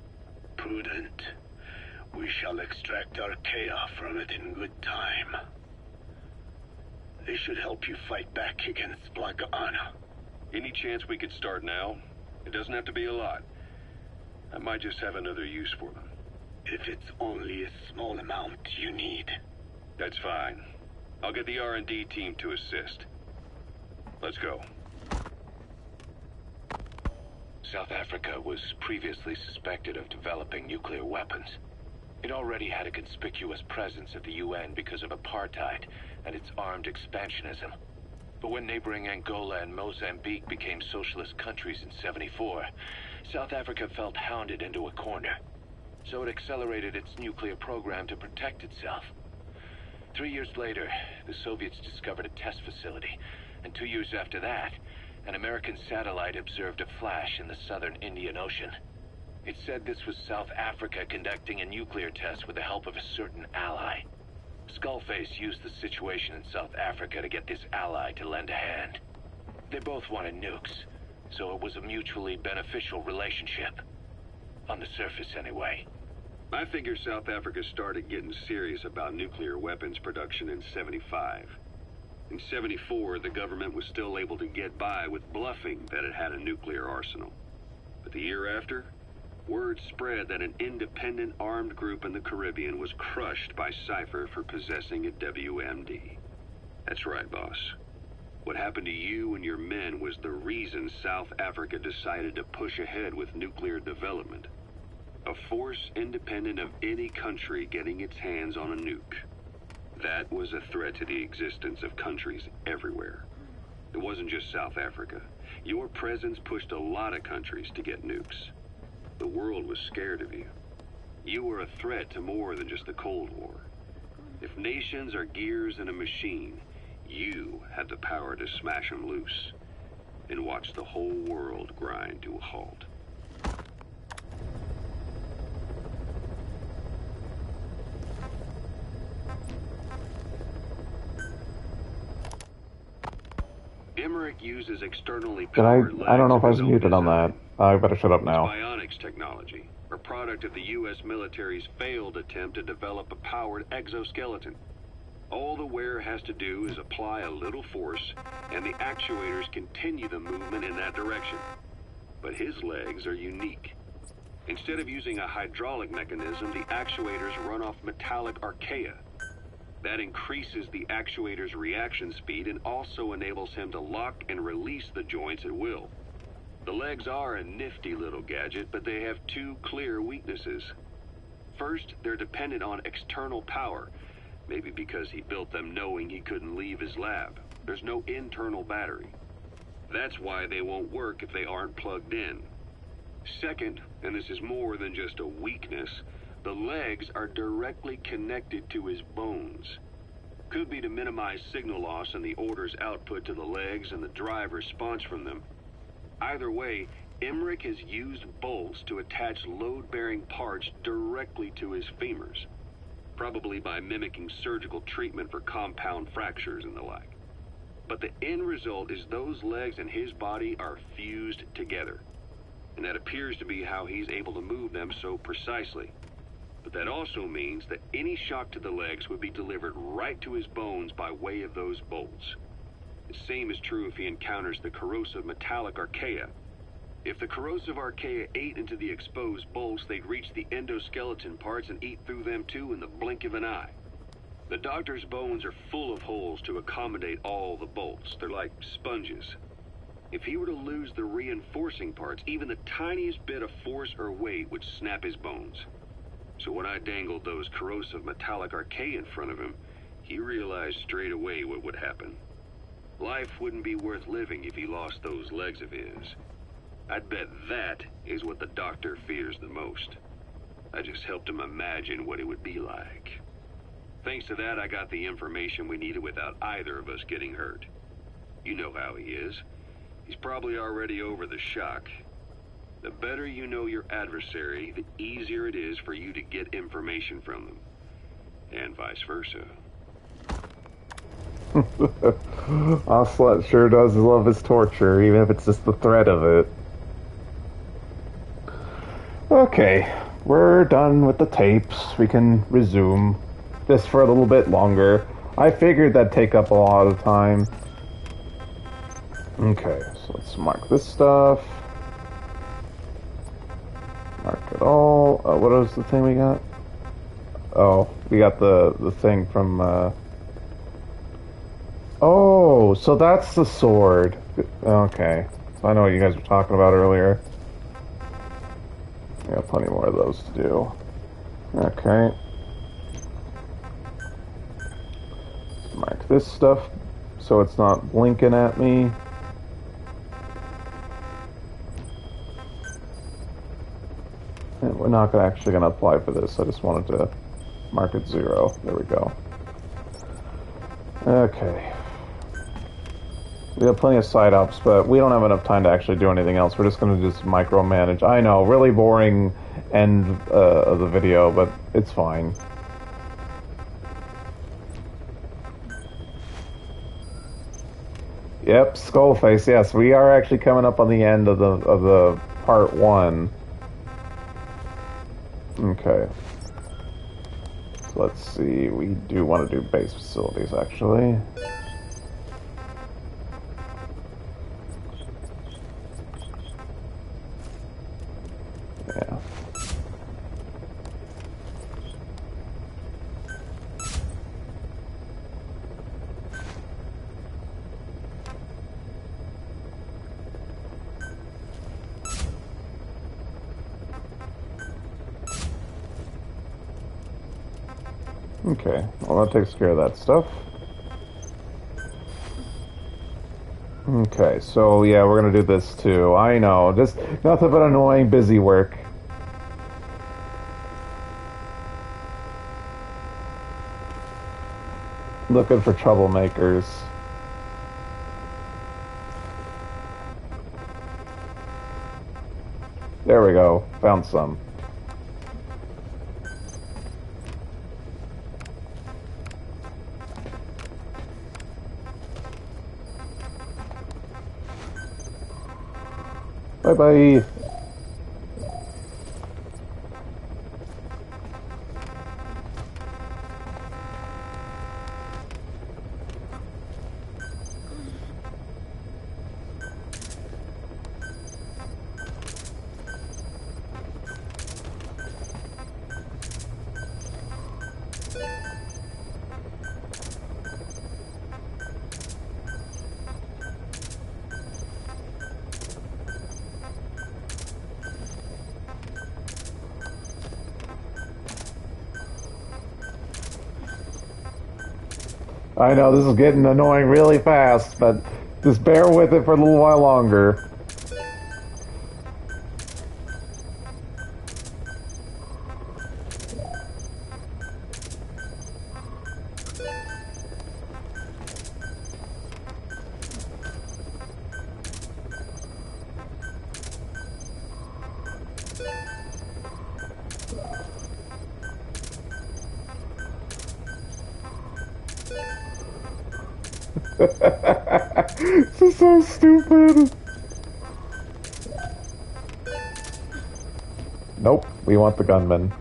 Prudent. We shall extract archaea from it in good time. They should help you fight back against Blagana. Any chance we could start now? It doesn't have to be a lot. I might just have another use for them. If it's only a small amount you need. That's fine. I'll get the R&D team to assist. Let's go. South Africa was previously suspected of developing nuclear weapons. It already had a conspicuous presence at the UN because of apartheid and its armed expansionism. But when neighboring Angola and Mozambique became socialist countries in '74, South Africa felt hounded into a corner. So it accelerated its nuclear program to protect itself. 3 years later, the Soviets discovered a test facility, and 2 years after that, an American satellite observed a flash in the southern Indian Ocean. It said this was South Africa conducting a nuclear test with the help of a certain ally. Skullface used the situation in South Africa to get this ally to lend a hand. They both wanted nukes, so it was a mutually beneficial relationship. On the surface, anyway. I figure South Africa started getting serious about nuclear weapons production in '75. In '74, the government was still able to get by with bluffing that it had a nuclear arsenal. But the year after, word spread that an independent armed group in the Caribbean was crushed by Cypher for possessing a WMD. That's right, boss. What happened to you and your men was the reason South Africa decided to push ahead with nuclear development. A force independent of any country getting its hands on a nuke. That was a threat to the existence of countries everywhere. It wasn't just South Africa. Your presence pushed a lot of countries to get nukes. The world was scared of you. You were a threat to more than just the Cold War. If nations are gears in a machine, you had the power to smash them loose and watch the whole world grind to a halt. Emmerich uses externally powered legs. I don't know if I was of his own muted on that. design. I better shut up now. Bionics technology, a product of the U.S. military's failed attempt to develop a powered exoskeleton. All the wearer has to do is apply a little force, and the actuators continue the movement in that direction. But his legs are unique. Instead of using a hydraulic mechanism, the actuators run off metallic archaea. That increases the actuator's reaction speed and also enables him to lock and release the joints at will. The legs are a nifty little gadget, but they have two clear weaknesses. First, they're dependent on external power, maybe because he built them knowing he couldn't leave his lab. There's no internal battery. That's why they won't work if they aren't plugged in. Second, and this is more than just a weakness, the legs are directly connected to his bones. Could be to minimize signal loss and the order's output to the legs and the drive response from them. Either way, Emmerich has used bolts to attach load-bearing parts directly to his femurs, probably by mimicking surgical treatment for compound fractures and the like. But the end result is those legs and his body are fused together, and that appears to be how he's able to move them so precisely. But that also means that any shock to the legs would be delivered right to his bones by way of those bolts. The same is true if he encounters the corrosive metallic archaea. If the corrosive archaea ate into the exposed bolts, they'd reach the endoskeleton parts and eat through them too in the blink of an eye. The doctor's bones are full of holes to accommodate all the bolts. They're like sponges. If he were to lose the reinforcing parts, even the tiniest bit of force or weight would snap his bones. So when I dangled those corrosive metallic archaea in front of him, he realized straight away what would happen. Life wouldn't be worth living if he lost those legs of his. I'd bet that is what the doctor fears the most. I just helped him imagine what it would be like. Thanks to that, I got the information we needed without either of us getting hurt. You know how he is. He's probably already over the shock. The better you know your adversary, the easier it is for you to get information from them. And vice versa. Ocelot sure does love his torture, even if it's just the threat of it. Okay, we're done with the tapes. We can resume this for a little bit longer. I figured that'd take up a lot of time. Okay, so let's mark this stuff. Mark it all. What was the thing we got? Oh, we got the thing from, Oh, so that's the sword. Okay. So I know what you guys were talking about earlier. We got plenty more of those to do. Okay. Mark this stuff so it's not blinking at me. And we're not actually going to apply for this. I just wanted to mark it 0. There we go. Okay. We have plenty of side ups, but we don't have enough time to actually do anything else. We're just going to just micromanage. I know, really boring end of the video, but it's fine. Yep, Skullface. Yes, we are actually coming up on the end of the part 1. Okay. So let's see. We do want to do base facilities, actually. Yeah. Okay, well that takes care of that stuff. Okay, so yeah, we're gonna do this too. I know, just nothing but annoying busy work. Looking for troublemakers. There we go, found some. Bye-bye. I know this is getting annoying really fast, but just bear with it for a little while longer. This is so stupid. Nope, we want the gunman.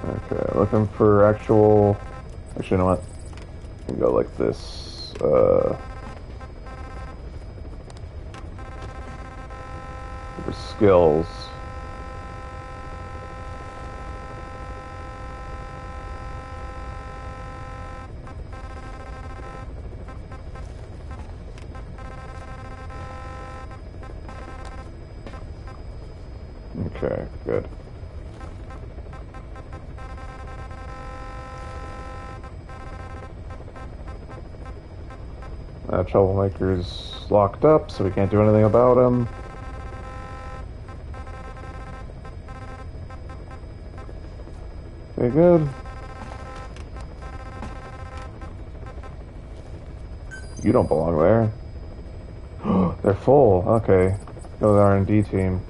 Okay, looking for actual... Actually, you know what? We can go like this. For skills. Okay, good. Troublemaker's locked up, so we can't do anything about him. Okay, good. You don't belong there. They're full. Okay. Go to the R&D team.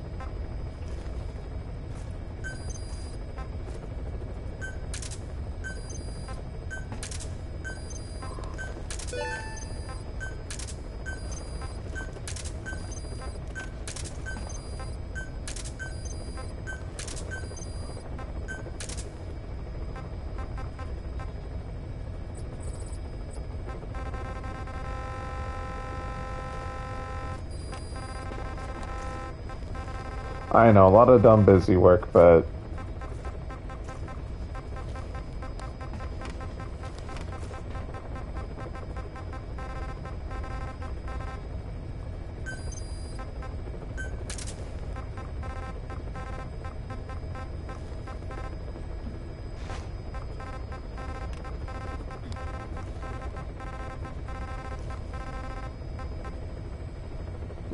I know, a lot of dumb busy work, but...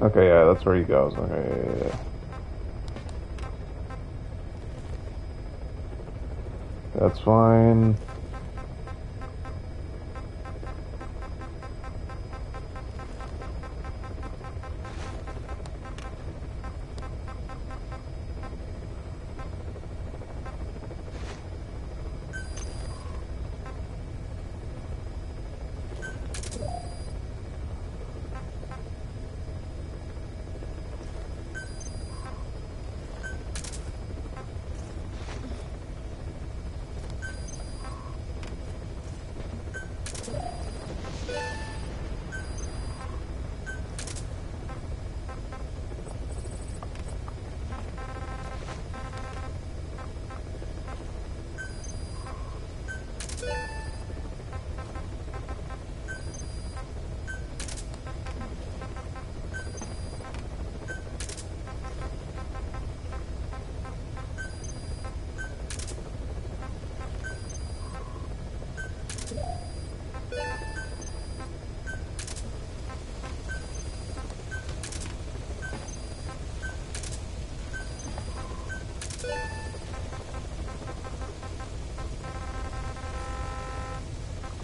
Okay, yeah, that's where he goes. Okay, yeah. That's fine.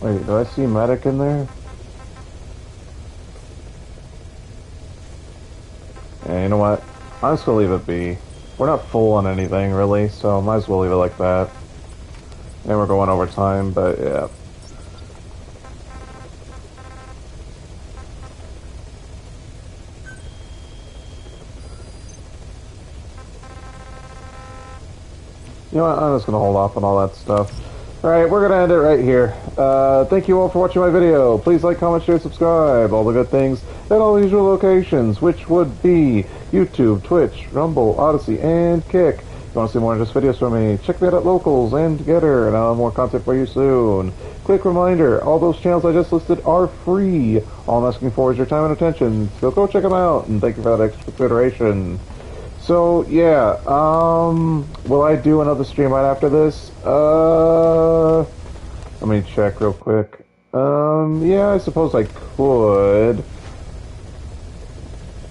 Wait, do I see medic in there? Yeah, you know what? I'm just gonna leave it be. We're not full on anything, really, so might as well leave it like that. And we're going over time, but yeah. You know what? I'm just gonna hold off on all that stuff. Alright, we're gonna end it right here. Thank you all for watching my video. Please like, comment, share, subscribe. All the good things at all the usual locations, which would be YouTube, Twitch, Rumble, Odyssey, and Kick. If you want to see more of just videos from me, check me out at Locals and Getter, and I'll have more content for you soon. Quick reminder, all those channels I just listed are free. All I'm asking for is your time and attention, so go check them out, and thank you for that extra consideration. So, yeah, will I do another stream right after this? Let me check real quick. Yeah, I suppose I could.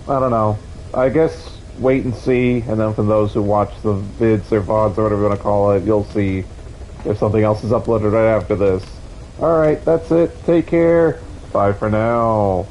I don't know. I guess wait and see, and then for those who watch the vids or VODs or whatever you want to call it, you'll see if something else is uploaded right after this. Alright, that's it. Take care. Bye for now.